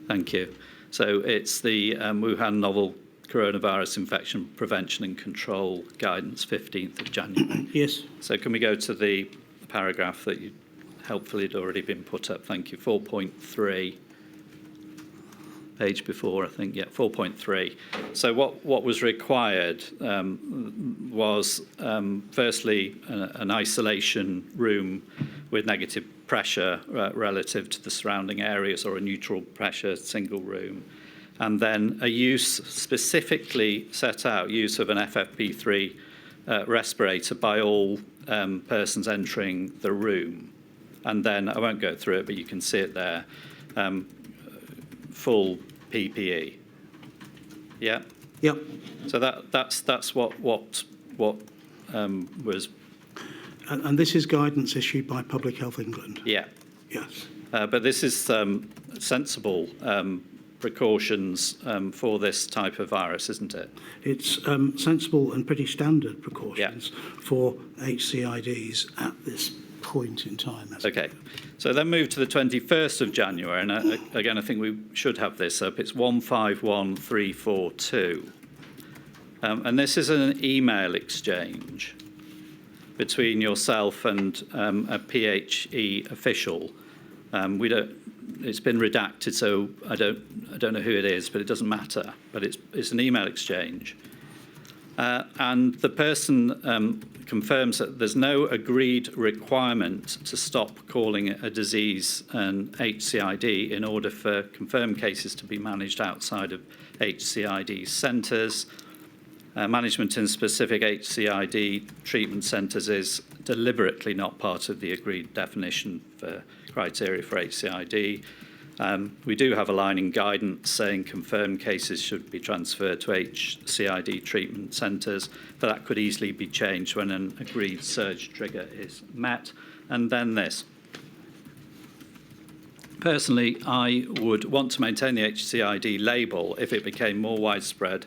Thank you. So it's the Wuhan novel coronavirus infection prevention and control guidance, 15th of January. Yes. So can we go to the paragraph that you helpfully had already been put up. Thank you. 4.3. Page before, I think, yeah, 4.3. So what was required was, firstly, an isolation room with negative pressure relative to the surrounding areas, or a neutral pressure single room. And then a use specifically set out, use of an FFP3 respirator by all persons entering the room. And then, I won't go through it, but you can see it there. Full PPE. Yeah. Yep. So that's what was. And this is guidance issued by Public Health England. Yeah. Yes. But this is sensible precautions for this type of virus, isn't it? It's sensible and pretty standard precautions for HCIDs at this point in time. Okay, so then move to the 21st of January, and again, I think we should have this up. It's 151342. And this is an email exchange between yourself and a PHE official. It's been redacted, so I don't know who it is, but it doesn't matter. But it's an email exchange. And the person confirms that there's no agreed requirement to stop calling it a disease an HCID in order for confirmed cases to be managed outside of HCID centres. Management in specific HCID treatment centres is deliberately not part of the agreed definition for criteria for HCID. We do have a line in guidance saying confirmed cases should be transferred to HCID treatment centres, but that could easily be changed when an agreed surge trigger is met. And then this. Personally, I would want to maintain the HCID label if it became more widespread,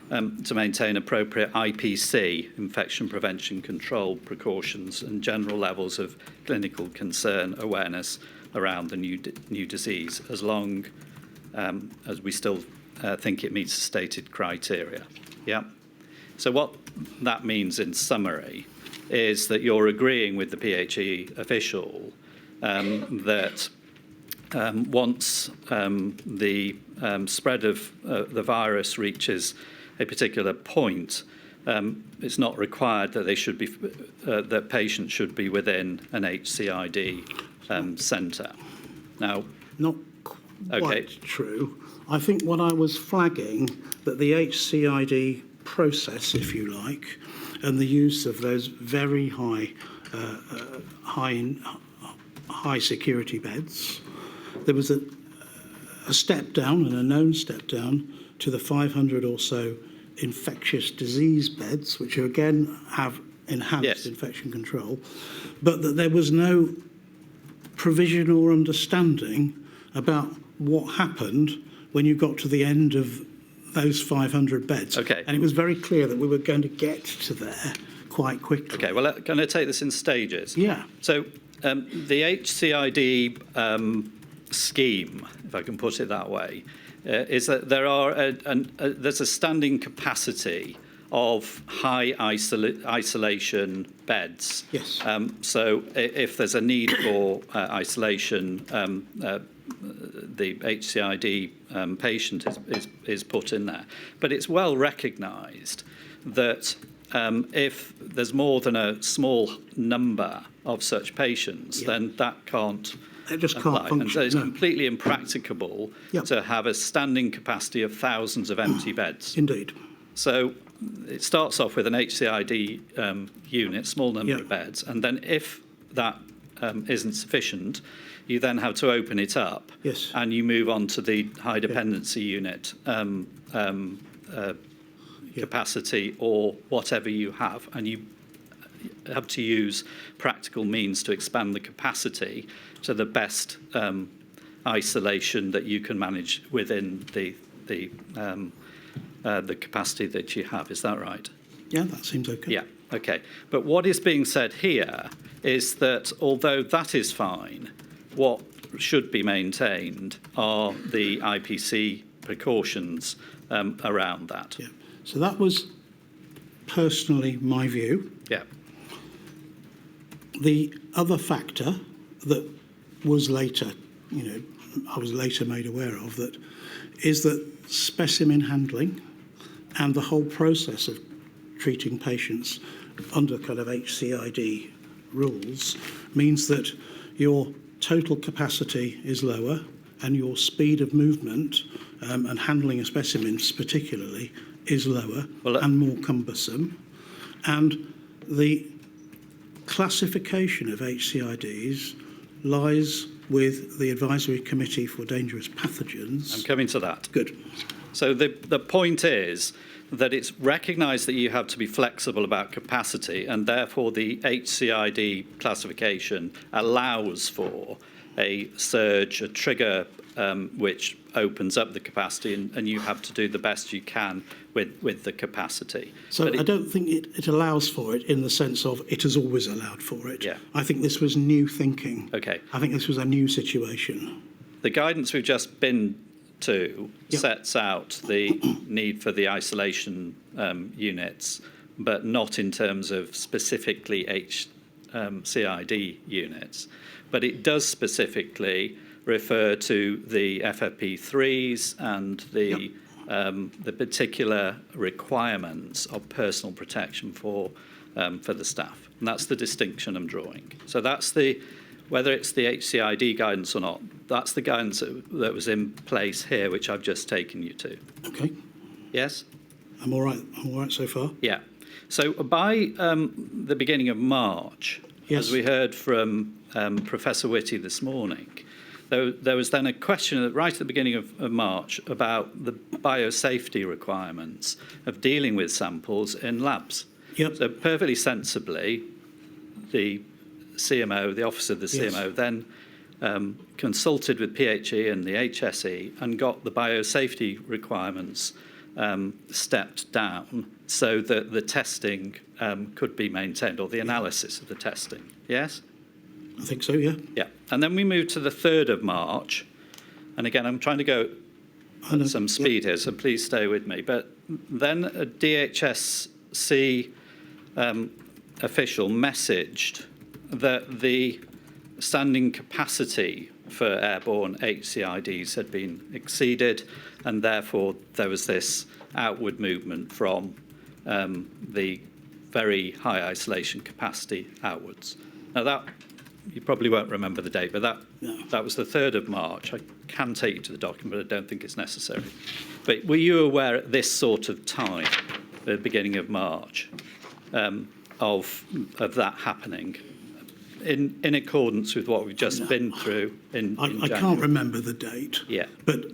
to maintain appropriate IPC, infection prevention control precautions, and general levels of clinical concern awareness around the new disease, as long as we still think it meets the stated criteria. Yeah. So what that means in summary is that you're agreeing with the PHE official that once the spread of the virus reaches a particular point, it's not required that they should be that patients should be within an HCID centre. Now, not quite true. I think what I was flagging, that the HCID process, if you like, and the use of those very high security beds, there was a step down, and a known step down, to the 500 or so infectious disease beds, which again have enhanced infection control, but that there was no provision or understanding about what happened when you got to the end of those 500 beds. Okay. And it was very clear that we were going to get to there quite quickly. Okay, well, can I take this in stages? Yeah. So the HCID scheme, if I can put it that way, is that there's a standing capacity of high isolation beds. Yes. So if there's a need for isolation, the HCID patient is put in there. But it's well recognised that if there's more than a small number of such patients, then that can't It just apply. can't function. And so it's completely impracticable to have a standing capacity of thousands of empty beds. Indeed. So it starts off with an HCID unit, small number of beds, and then if that isn't sufficient, you then have to open it up, and you move on to the high dependency unit capacity, or whatever you have, and you have to use practical means to expand the capacity to the best isolation that you can manage within the capacity that you have. Is that right? Yeah, that seems okay. Yeah, okay. But what is being said here is that although that is fine, what should be maintained are the IPC precautions around that. Yeah. So that was personally my view. Yeah. The other factor that was later, I was later made aware of, that is that specimen handling and the whole process of treating patients under kind of HCID rules means that your total capacity is lower and your speed of movement and handling of specimens particularly is lower and more cumbersome. And the classification of HCIDs lies with the Advisory Committee for Dangerous Pathogens. I'm coming to that. Good. So the point is that it's recognised that you have to be flexible about capacity, and therefore the HCID classification allows for a surge, a trigger, which opens up the capacity, and you have to do the best you can with the capacity. So I don't think it allows for it in the sense of it has always allowed for it. Yeah. I think this was new thinking. Okay. I think this was a new situation. The guidance we've just been to sets out the need for the isolation units, but not in terms of specifically HCID units. But it does specifically refer to the FFP3s and the particular requirements of personal protection for the staff. And that's the distinction I'm drawing. So that's whether it's the HCID guidance or not, that's the guidance that was in place here, which I've just taken you to. Okay. Yes? I'm all right so far? Yeah. So by the beginning of March, Yes. as we heard from Professor Whitty this morning, there was then a question right at the beginning of March about the biosafety requirements of dealing with samples in labs. Yep. So perfectly sensibly, the CMO, the office of the CMO, then consulted with PHE and the HSE and got the biosafety requirements stepped down so that the testing could be maintained, or the analysis of the testing. Yes? I think so, yeah. Yeah. And then we moved to the 3rd of March. And again, I'm trying to go at some speed here, so please stay with me. But then a DHSC official messaged that the standing capacity for airborne HCIDs had been exceeded, and therefore there was this outward movement from the very high isolation capacity outwards. Now that, you probably won't remember the date, but that was the 3rd of March. I can take you to the document, but I don't think it's necessary. But were you aware at this sort of time, the beginning of March, of that happening? In accordance with what we've just been through in I can't remember the date, but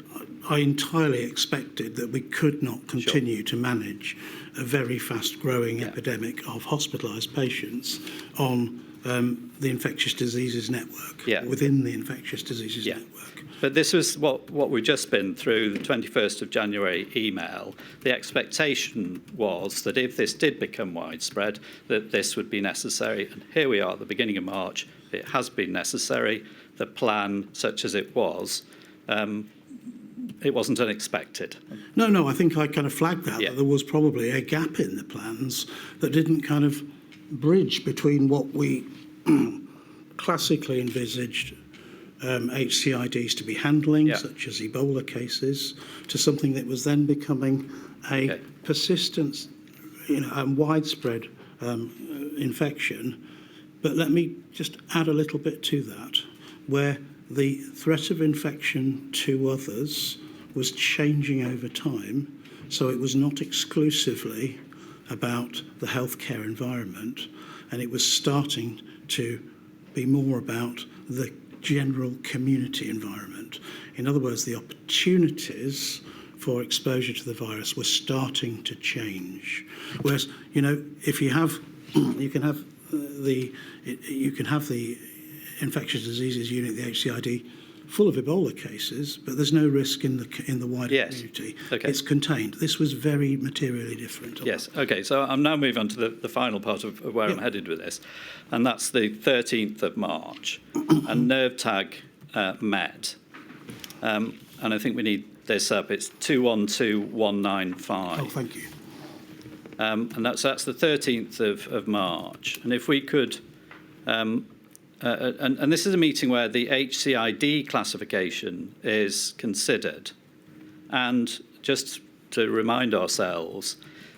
I entirely expected that we could not continue to manage a very fast-growing epidemic of hospitalised patients on the infectious diseases network, within the infectious diseases network. But this was what we've just been through, the 21st of January email. The expectation was that if this did become widespread, that this would be necessary. And here we are at the beginning of March. It has been necessary. The plan, such as it was, it wasn't unexpected. No, I think I kind of flagged that there was probably a gap in the plans that didn't kind of bridge between what we classically envisaged HCIDs to be handling, such as Ebola cases, to something that was then becoming a persistent, and widespread infection. But let me just add a little bit to that, where the threat of infection to others was changing over time, so it was not exclusively about the healthcare environment, and it was starting to be more about the general community environment. In other words, the opportunities for exposure to the virus were starting to change. Whereas, if you have, you can have the infectious diseases unit, the HCID, full of Ebola cases, but there's no risk in the wider community. Okay. It's contained. This was very materially different. Yes. Okay. So I'm now moving on to the final part of where I'm headed with this, and that's the 13th of March, and NERVTAG met, and I think we need this up. It's 212195. Oh, thank you. And that's the 13th of March, and if we could and this is a meeting where the HCID classification is considered. And just to remind ourselves,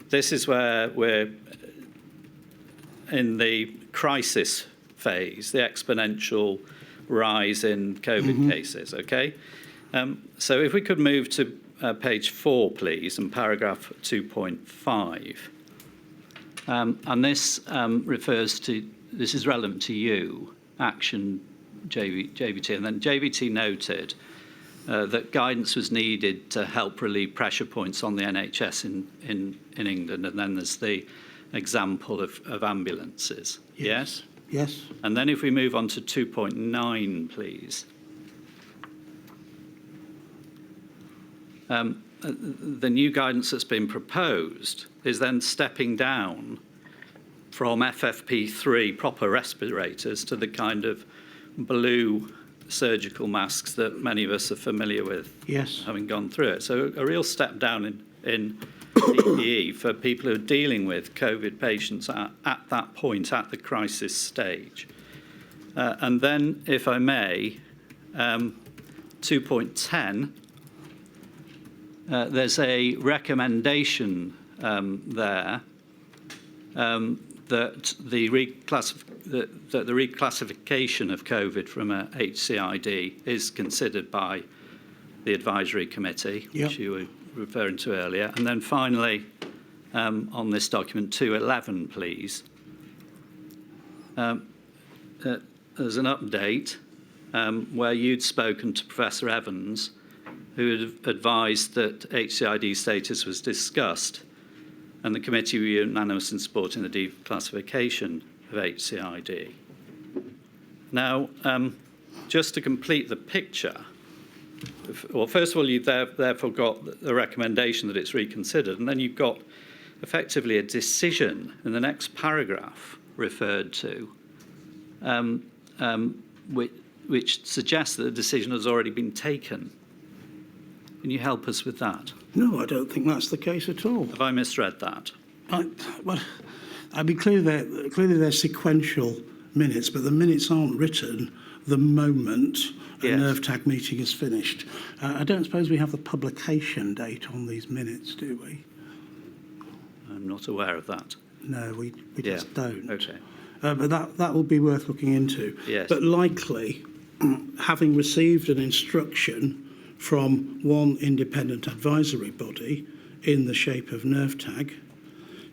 this is where we're in the crisis phase, the exponential rise in COVID cases, okay? So if we could move to page 4, please, and paragraph 2.5. And this refers to, this is relevant to you, Action JVT, and then JVT noted that guidance was needed to help relieve pressure points on the NHS in England, and then there's the example of ambulances. Yes? Yes. And then if we move on to 2.9, please. The new guidance that's been proposed is then stepping down from FFP3 proper respirators to the kind of blue surgical masks that many of us are familiar with, Yes. having gone through it. So a real step down in PPE for people who are dealing with COVID patients at that point, at the crisis stage. And then, if I may, 2.10, there's a recommendation there that the reclassification of COVID from a HCID is considered by the advisory committee, which you were referring to earlier. And then finally, on this document 211, please, there's an update where you'd spoken to Professor Evans, who had advised that HCID status was discussed, and the committee were unanimous in supporting the declassification of HCID. Now, just to complete the picture, well, first of all, you've therefore got the recommendation that it's reconsidered, and then you've got effectively a decision in the next paragraph referred to, which suggests that the decision has already been taken. Can you help us with that? No, I don't think that's the case at all. Have I misread that? Well, I mean, clearly they're sequential minutes, but the minutes aren't written the moment a NERVTAG meeting is finished. I don't suppose we have the publication date on these minutes, do we? I'm not aware of that. No, we just don't. Okay. But that will be worth looking into. Yes. But likely, having received an instruction from one independent advisory body in the shape of NERVTAG,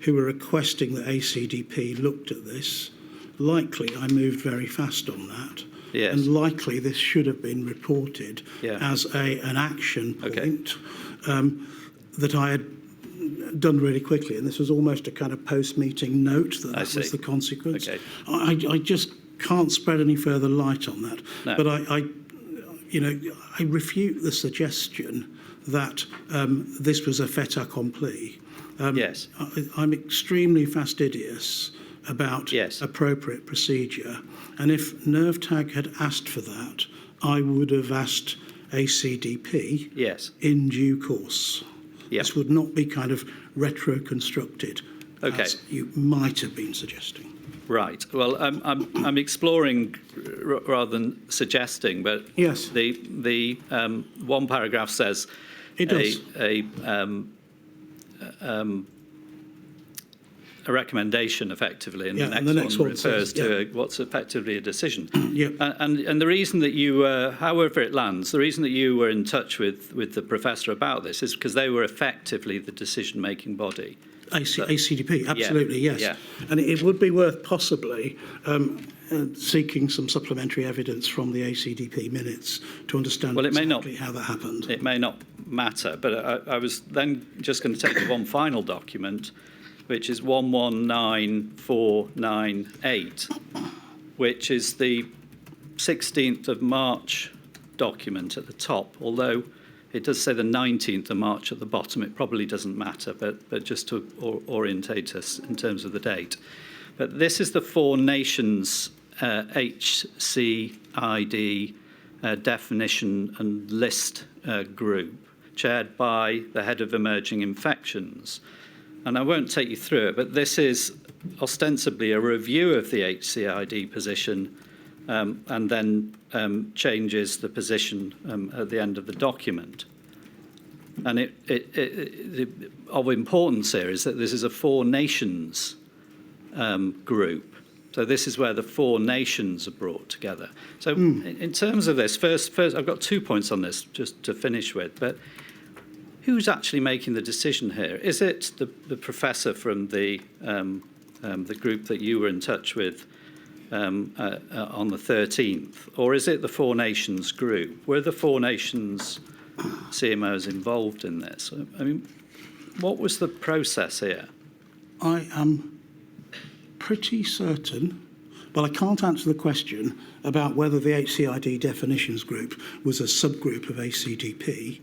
who were requesting that ACDP looked at this, likely I moved very fast on that. Yes. And likely this should have been reported as an action point that I had done really quickly. And this was almost a kind of post-meeting note that was the consequence. Okay. I just can't spread any further light on that. No. But I refute the suggestion that this was a fait accompli. Yes. I'm extremely fastidious about appropriate procedure. And if NERVTAG had asked for that, I would have asked ACDP in due course. Yep. This would not be kind of retro-constructed, as you might have been suggesting. Right. Well, I'm exploring rather than suggesting, but the one paragraph says a recommendation, effectively, and the next one refers to what's effectively a decision. And the reason that you, however it lands, the reason that you were in touch with the professor about this is because they were effectively the decision-making body. ACDP, absolutely, yes. Yeah. And it would be worth possibly seeking some supplementary evidence from the ACDP minutes to understand exactly how that happened. It may not matter, but I was then just going to take one final document, which is 119498, which is the 16th of March document at the top, although it does say the 19th of March at the bottom. It probably doesn't matter, but just to orientate us in terms of the date. But this is the Four Nations HCID definition and list group, chaired by the head of emerging infections. And I won't take you through it, but this is ostensibly a review of the HCID position and then changes the position at the end of the document. And of importance here is that this is a 4 nations group. So this is where the 4 nations are brought together. So in terms of this, first, I've got 2 points on this just to finish with. But who's actually making the decision here? Is it the professor from the group that you were in touch with on the 13th? Or is it the 4 nations group? Were the 4 nations CMOs involved in this? I mean, what was the process here? I am pretty certain, but I can't answer the question about whether the HCID definitions group was a subgroup of ACDP,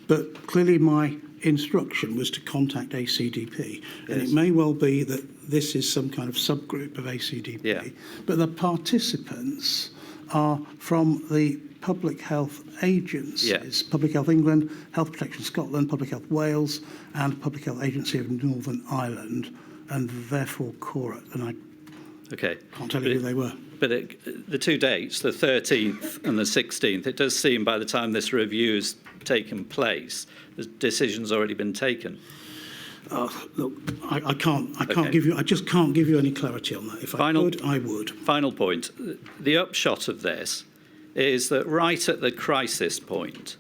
but clearly my instruction was to contact ACDP, and it may well be that this is some kind of subgroup of ACDP, but the participants are from the public health agencies, Public Health England, Health Protection Scotland, Public Health Wales, and Public Health Agency of Northern Ireland, and therefore Cora, and I can't tell you who they were. But the 2 dates, the 13th and the 16th, it does seem by the time this review has taken place, the decision's already been taken. Look, I can't give you. I just can't give you any clarity on that. If I could, I would. Final point: the upshot of this is that right at the crisis point,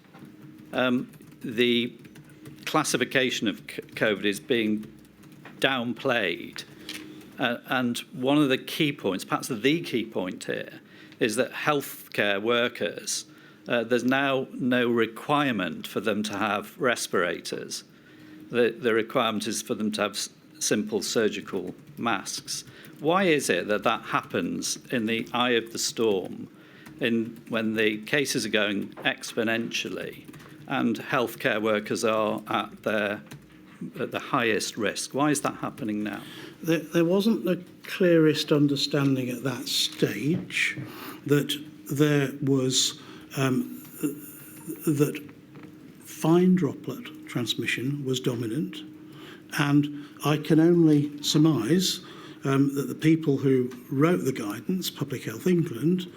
the classification of COVID is being downplayed, and one of the key points, perhaps the key point here, is that healthcare workers, there's now no requirement for them to have respirators. The requirement is for them to have simple surgical masks. Why is it that happens in the eye of the storm, when the cases are going exponentially and healthcare workers are at the highest risk? Why is that happening now? There wasn't the clearest understanding at that stage that there was that fine droplet transmission was dominant, and I can only surmise that the people who wrote the guidance, Public Health England,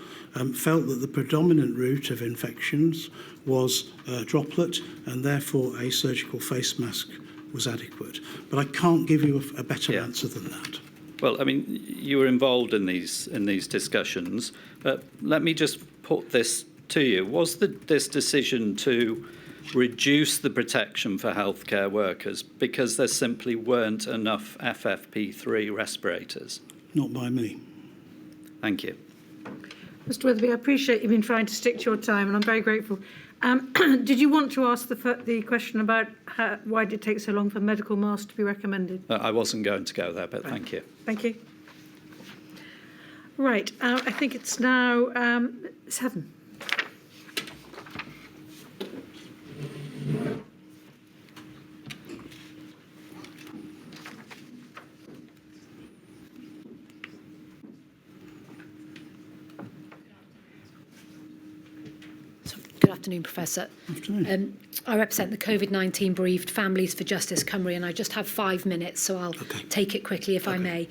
felt that the predominant route of infections was droplet, and therefore a surgical face mask was adequate. But I can't give you a better answer than that. Well, I mean, you were involved in these discussions, but let me just put this to you. Was this decision to reduce the protection for healthcare workers because there simply weren't enough FFP3 respirators? Not by me. Thank you. Mr. Witherby, I appreciate you've been trying to stick to your time, and I'm very grateful. Did you want to ask the question about why did it take so long for medical masks to be recommended? I wasn't going to go there, but thank you. Thank you. Right, I think it's now 7. Good afternoon, Professor. Afternoon. I represent the Covid-19 bereaved Families for Justice Cymru, and I just have 5 minutes, so I'll take it quickly if I may.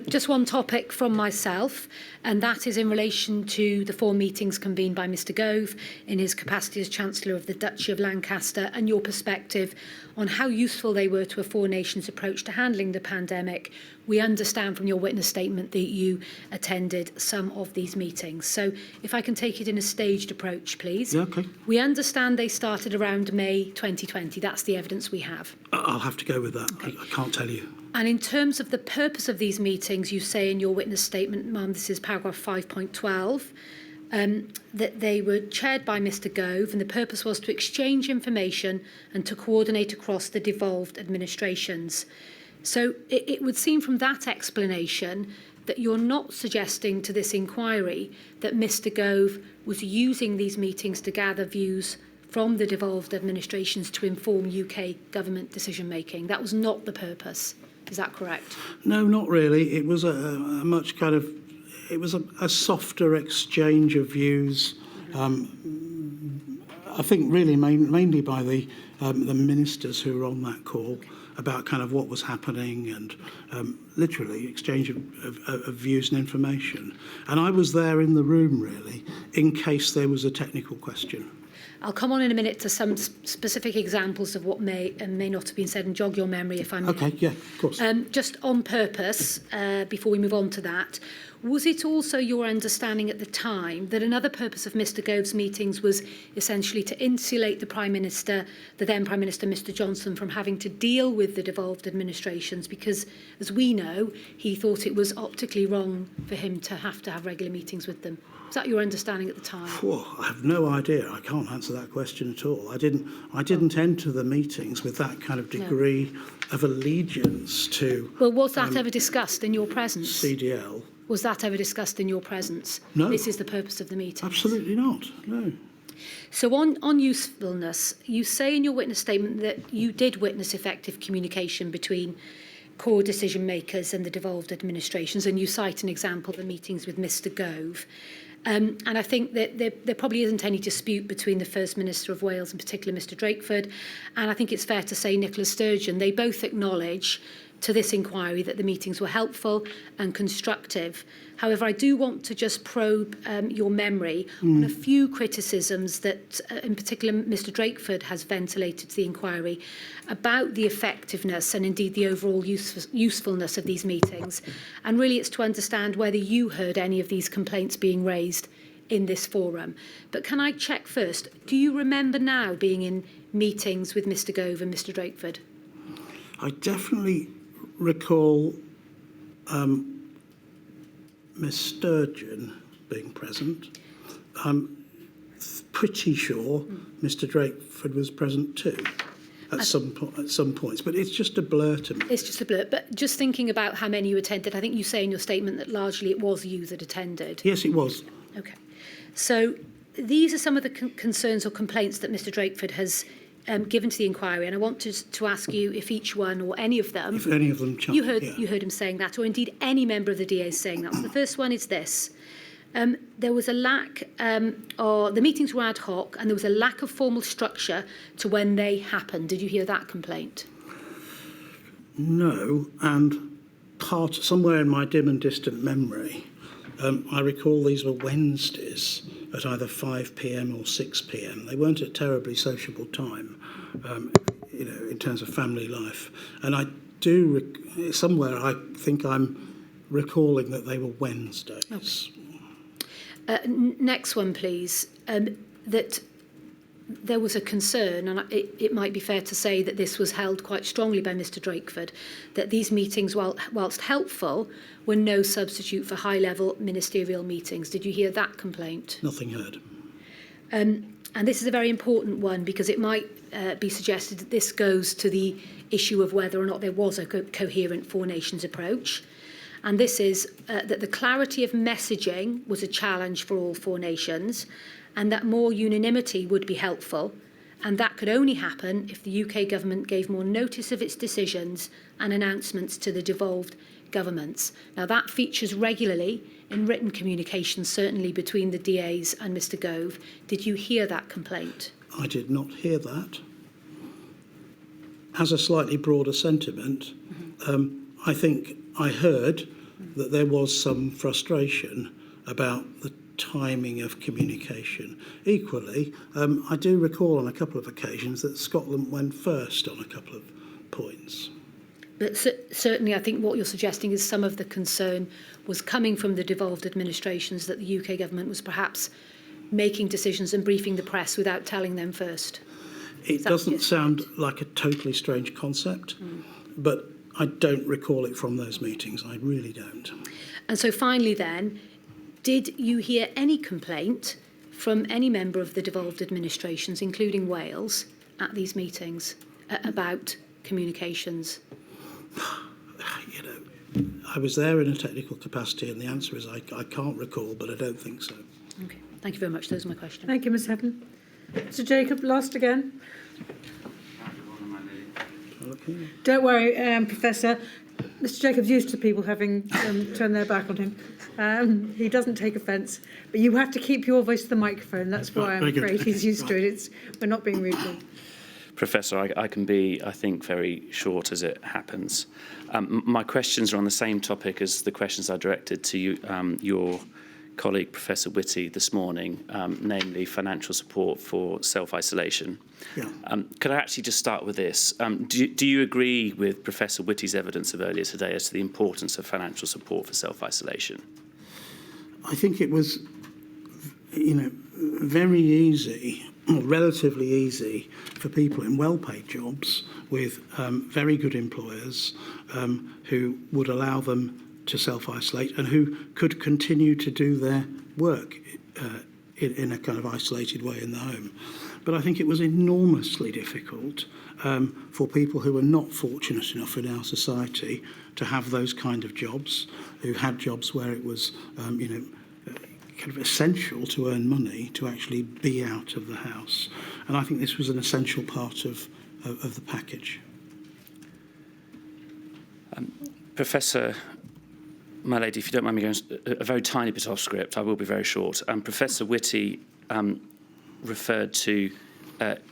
Just one topic from myself, and that is in relation to the 4 meetings convened by Mr Gove in his capacity as Chancellor of the Duchy of Lancaster, and your perspective on how useful they were to a 4 nations approach to handling the pandemic. We understand from your witness statement that you attended some of these meetings. So if I can take it in a staged approach, please. Yeah, okay. We understand they started around May 2020. That's the evidence we have. I'll have to go with that. Okay. I can't tell you. And in terms of the purpose of these meetings, you say in your witness statement, ma'am, this is paragraph 5.12, that they were chaired by Mr Gove, and the purpose was to exchange information and to coordinate across the devolved administrations. So it would seem from that explanation that you're not suggesting to this inquiry that Mr Gove was using these meetings to gather views from the devolved administrations to inform UK government decision-making. That was not the purpose. Is that correct? No, not really. It was a much kind of, it was a softer exchange of views. I think really mainly by the ministers who were on that call about kind of what was happening and literally exchange of views and information. And I was there in the room really in case there was a technical question. I'll come on in a minute to some specific examples of what may and may not have been said and jog your memory if I may. Okay, yeah, of course. Just on purpose, before we move on to that, was it also your understanding at the time that another purpose of Mr Gove's meetings was essentially to insulate the Prime Minister, the then Prime Minister Mr Johnson, from having to deal with the devolved administrations because, as we know, he thought it was optically wrong for him to have regular meetings with them? Was that your understanding at the time? I have no idea. I can't answer that question at all. I didn't enter the meetings with that kind of degree of allegiance to. Well, was that ever discussed in your presence? CDL. Was that ever discussed in your presence? No. This is the purpose of the meeting. Absolutely not. No. So on usefulness, you say in your witness statement that you did witness effective communication between core decision makers and the devolved administrations, and you cite an example of the meetings with Mr Gove. And I think that there probably isn't any dispute between the First Minister of Wales, in particular Mr Drakeford, and I think it's fair to say Nicola Sturgeon. They both acknowledge to this inquiry that the meetings were helpful and constructive. However, I do want to just probe your memory on a few criticisms that, in particular, Mr Drakeford has ventilated to the inquiry about the effectiveness and indeed the overall usefulness of these meetings. And really it's to understand whether you heard any of these complaints being raised in this forum. But can I check first, do you remember now being in meetings with Mr Gove and Mr Drakeford? I definitely recall Miss Sturgeon being present. I'm pretty sure Mr Drakeford was present too at some points, but it's just a blur to me. It's just a blur, but just thinking about how many you attended, I think you say in your statement that largely it was you that attended. Yes, it was. Okay. So these are some of the concerns or complaints that Mr Drakeford has given to the inquiry, and I want to ask you if each one or any of them, If any of them you heard him saying that, or indeed any member of the DA saying that. So the first one is this. There was a lack, or the meetings were ad hoc, and there was a lack of formal structure to when they happened. Did you hear that complaint? No, and somewhere in my dim and distant memory, I recall these were Wednesdays at either 5 p.m. or 6 p.m. They weren't a terribly sociable time, in terms of family life. And I do, somewhere I think I'm recalling that they were Wednesdays. Okay. Next one, please. That there was a concern, and it might be fair to say that this was held quite strongly by Mr Drakeford, that these meetings, whilst helpful, were no substitute for high-level ministerial meetings. Did you hear that complaint? Nothing heard. And this is a very important one because it might be suggested that this goes to the issue of whether or not there was a coherent Four Nations approach. And this is that the clarity of messaging was a challenge for all Four Nations, and that more unanimity would be helpful, and that could only happen if the UK government gave more notice of its decisions and announcements to the devolved governments. Now that features regularly in written communications, certainly between the DAs and Mr Gove. Did you hear that complaint? I did not hear that. As a slightly broader sentiment, I think I heard that there was some frustration about the timing of communication. Equally, I do recall on a couple of occasions that Scotland went first on a couple of points. But certainly I think what you're suggesting is some of the concern was coming from the devolved administrations that the UK government was perhaps making decisions and briefing the press without telling them first. It doesn't sound like a totally strange concept, but I don't recall it from those meetings. I really don't. And so finally then, did you hear any complaint from any member of the devolved administrations, including Wales, at these meetings about communications? I was there in a technical capacity, and the answer is I can't recall, but I don't think so. Okay, thank you very much. Those are my questions. Thank you, Ms Heaven. Mr Jacob, last again. Okay. Don't worry, Professor. Mr. Jacobs used to people having turned their back on him. He doesn't take offence, but you have to keep your voice to the microphone. That's why I'm afraid he's used to it. We're not being rude. Professor, I can be, I think, very short as it happens. My questions are on the same topic as the questions I directed to you, your colleague, Professor Whitty, this morning, namely financial support for self-isolation. Yeah. Could I actually just start with this? Do you agree with Professor Whitty's evidence of earlier today as to the importance of financial support for self-isolation? I think it was, very easy, or relatively easy, for people in well-paid jobs with very good employers who would allow them to self-isolate and who could continue to do their work in a kind of isolated way in the home. But I think it was enormously difficult for people who were not fortunate enough in our society to have those kind of jobs, who had jobs where it was, kind of essential to earn money to actually be out of the house. And I think this was an essential part of the package. Professor, my lady, if you don't mind me going a very tiny bit off script, I will be very short. Professor Whitty referred to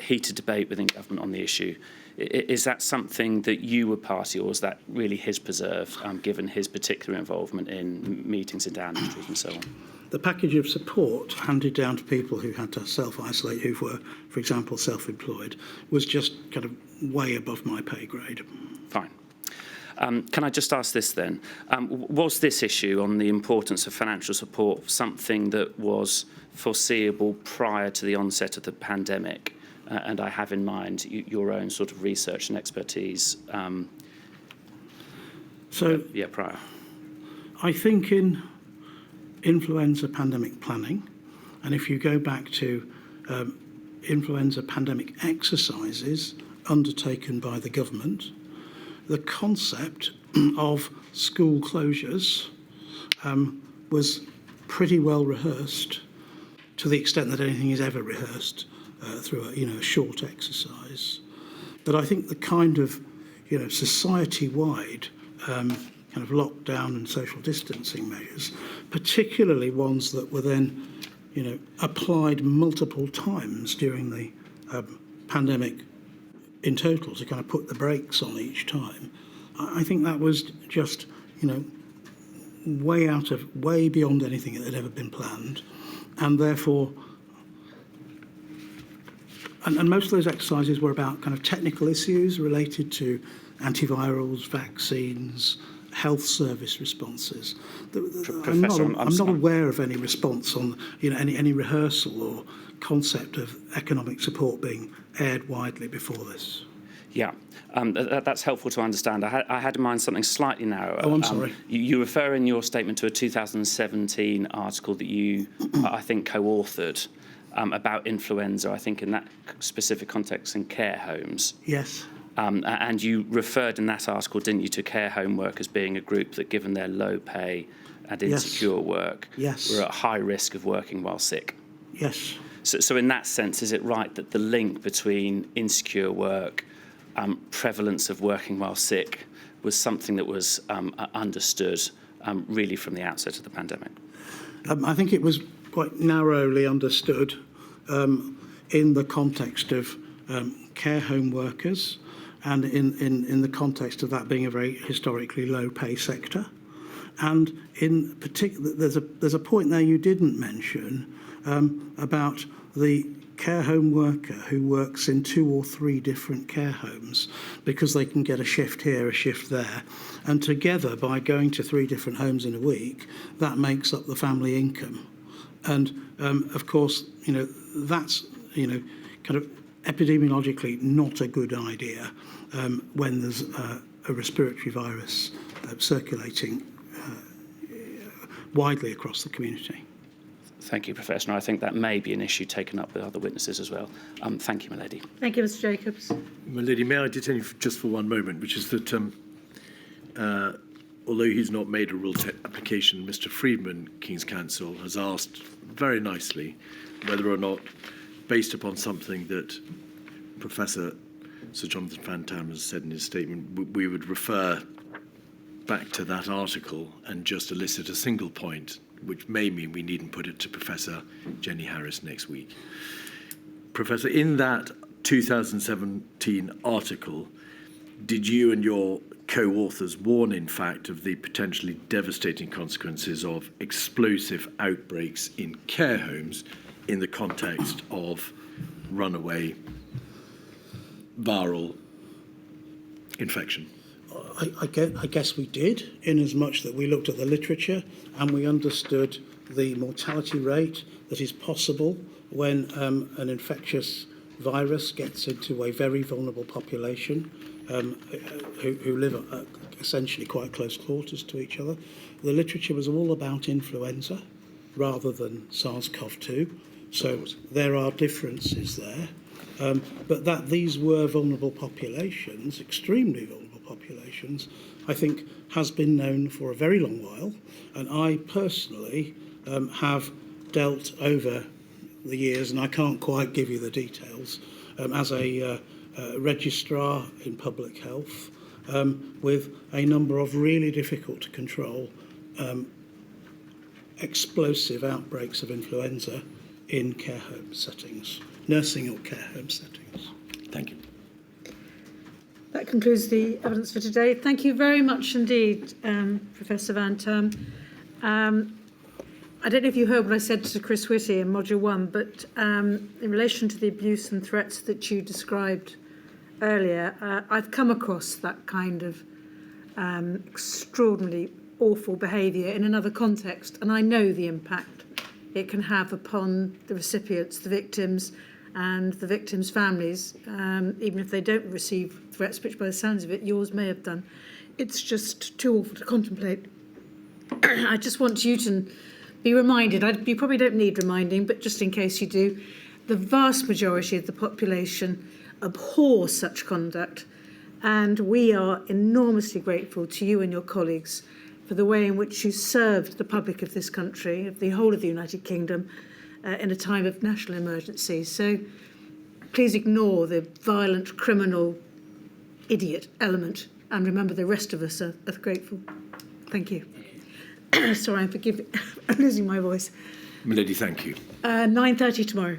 heated debate within government on the issue. Is that something that you were party, or is that really his preserve, given his particular involvement in meetings in Downing Street and so on? The package of support handed down to people who had to self-isolate, who were, for example, self-employed, was just kind of way above my pay grade. Fine. Can I just ask this then? Was this issue on the importance of financial support something that was foreseeable prior to the onset of the pandemic? And I have in mind your own sort of research and expertise. Prior. I think in influenza pandemic planning, and if you go back to influenza pandemic exercises undertaken by the government, the concept of school closures was pretty well rehearsed, to the extent that anything is ever rehearsed through a short exercise. But I think the kind of society-wide kind of lockdown and social distancing measures, particularly ones that were then applied multiple times during the pandemic in total to kind of put the brakes on each time, I think that was just way beyond anything that had ever been planned, and therefore. And most of those exercises were about kind of technical issues related to antivirals, vaccines, health service responses. I'm not aware of any response on any rehearsal or concept of economic support being aired widely before this. Yeah, that's helpful to understand. I had in mind something slightly narrower. Oh, I'm sorry. You refer in your statement to a 2017 article that you, I think, co-authored about influenza, I think in that specific context in care homes. Yes. And you referred in that article, didn't you, to care home workers being a group that, given their low pay and insecure work, were at high risk of working while sick. Yes. So in that sense, is it right that the link between insecure work, prevalence of working while sick, was something that was understood really from the outset of the pandemic? I think it was quite narrowly understood in the context of care home workers, and in the context of that being a very historically low pay sector. And in particular, there's a point there you didn't mention about the care home worker who works in 2 or 3 different care homes because they can get a shift here, a shift there, and together, by going to 3 different homes in a week, that makes up the family income. And of course, that's kind of epidemiologically not a good idea when there's a respiratory virus circulating widely across the community. Thank you, Professor. I think that may be an issue taken up with other witnesses as well. Thank you, my lady. Thank you, Mr. Jacobs. My lady, may I detain you just for one moment, which is that although he's not made a rule application, Mr. Freedman, King's Counsel, has asked very nicely whether or not, based upon something that Professor Sir Jonathan Van Tam has said in his statement, we would refer back to that article and just elicit a single point, which may mean we needn't put it to Professor Jenny Harris next week. Professor, in that 2017 article, did you and your co-authors warn, in fact, of the potentially devastating consequences of explosive outbreaks in care homes in the context of runaway viral infection? I guess we did, in as much that we looked at the literature and we understood the mortality rate that is possible when an infectious virus gets into a very vulnerable population who live essentially quite close quarters to each other. The literature was all about influenza rather than SARS-CoV-2, so there are differences there. But that these were vulnerable populations, extremely vulnerable populations, I think has been known for a very long while. And I personally have dealt over the years, and I can't quite give you the details, as a registrar in public health with a number of really difficult to control explosive outbreaks of influenza in care home settings, nursing or care home settings. Thank you. That concludes the evidence for today. Thank you very much indeed, Professor Van Term. I don't know if you heard what I said to Chris Whitty in Module 1, but in relation to the abuse and threats that you described earlier, I've come across that kind of extraordinarily awful behaviour in another context, and I know the impact it can have upon the recipients, the victims, and the victims' families, even if they don't receive threats, which by the sounds of it, yours may have done. It's just too awful to contemplate. I just want you to be reminded, you probably don't need reminding, but just in case you do, the vast majority of the population abhor such conduct, and we are enormously grateful to you and your colleagues for the way in which you served the public of this country, of the whole of the United Kingdom, in a time of national emergency. So please ignore the violent, criminal, idiot element, and remember the rest of us are grateful. Thank you. Sorry, I'm losing my voice. Milady, thank you. 9:30 tomorrow.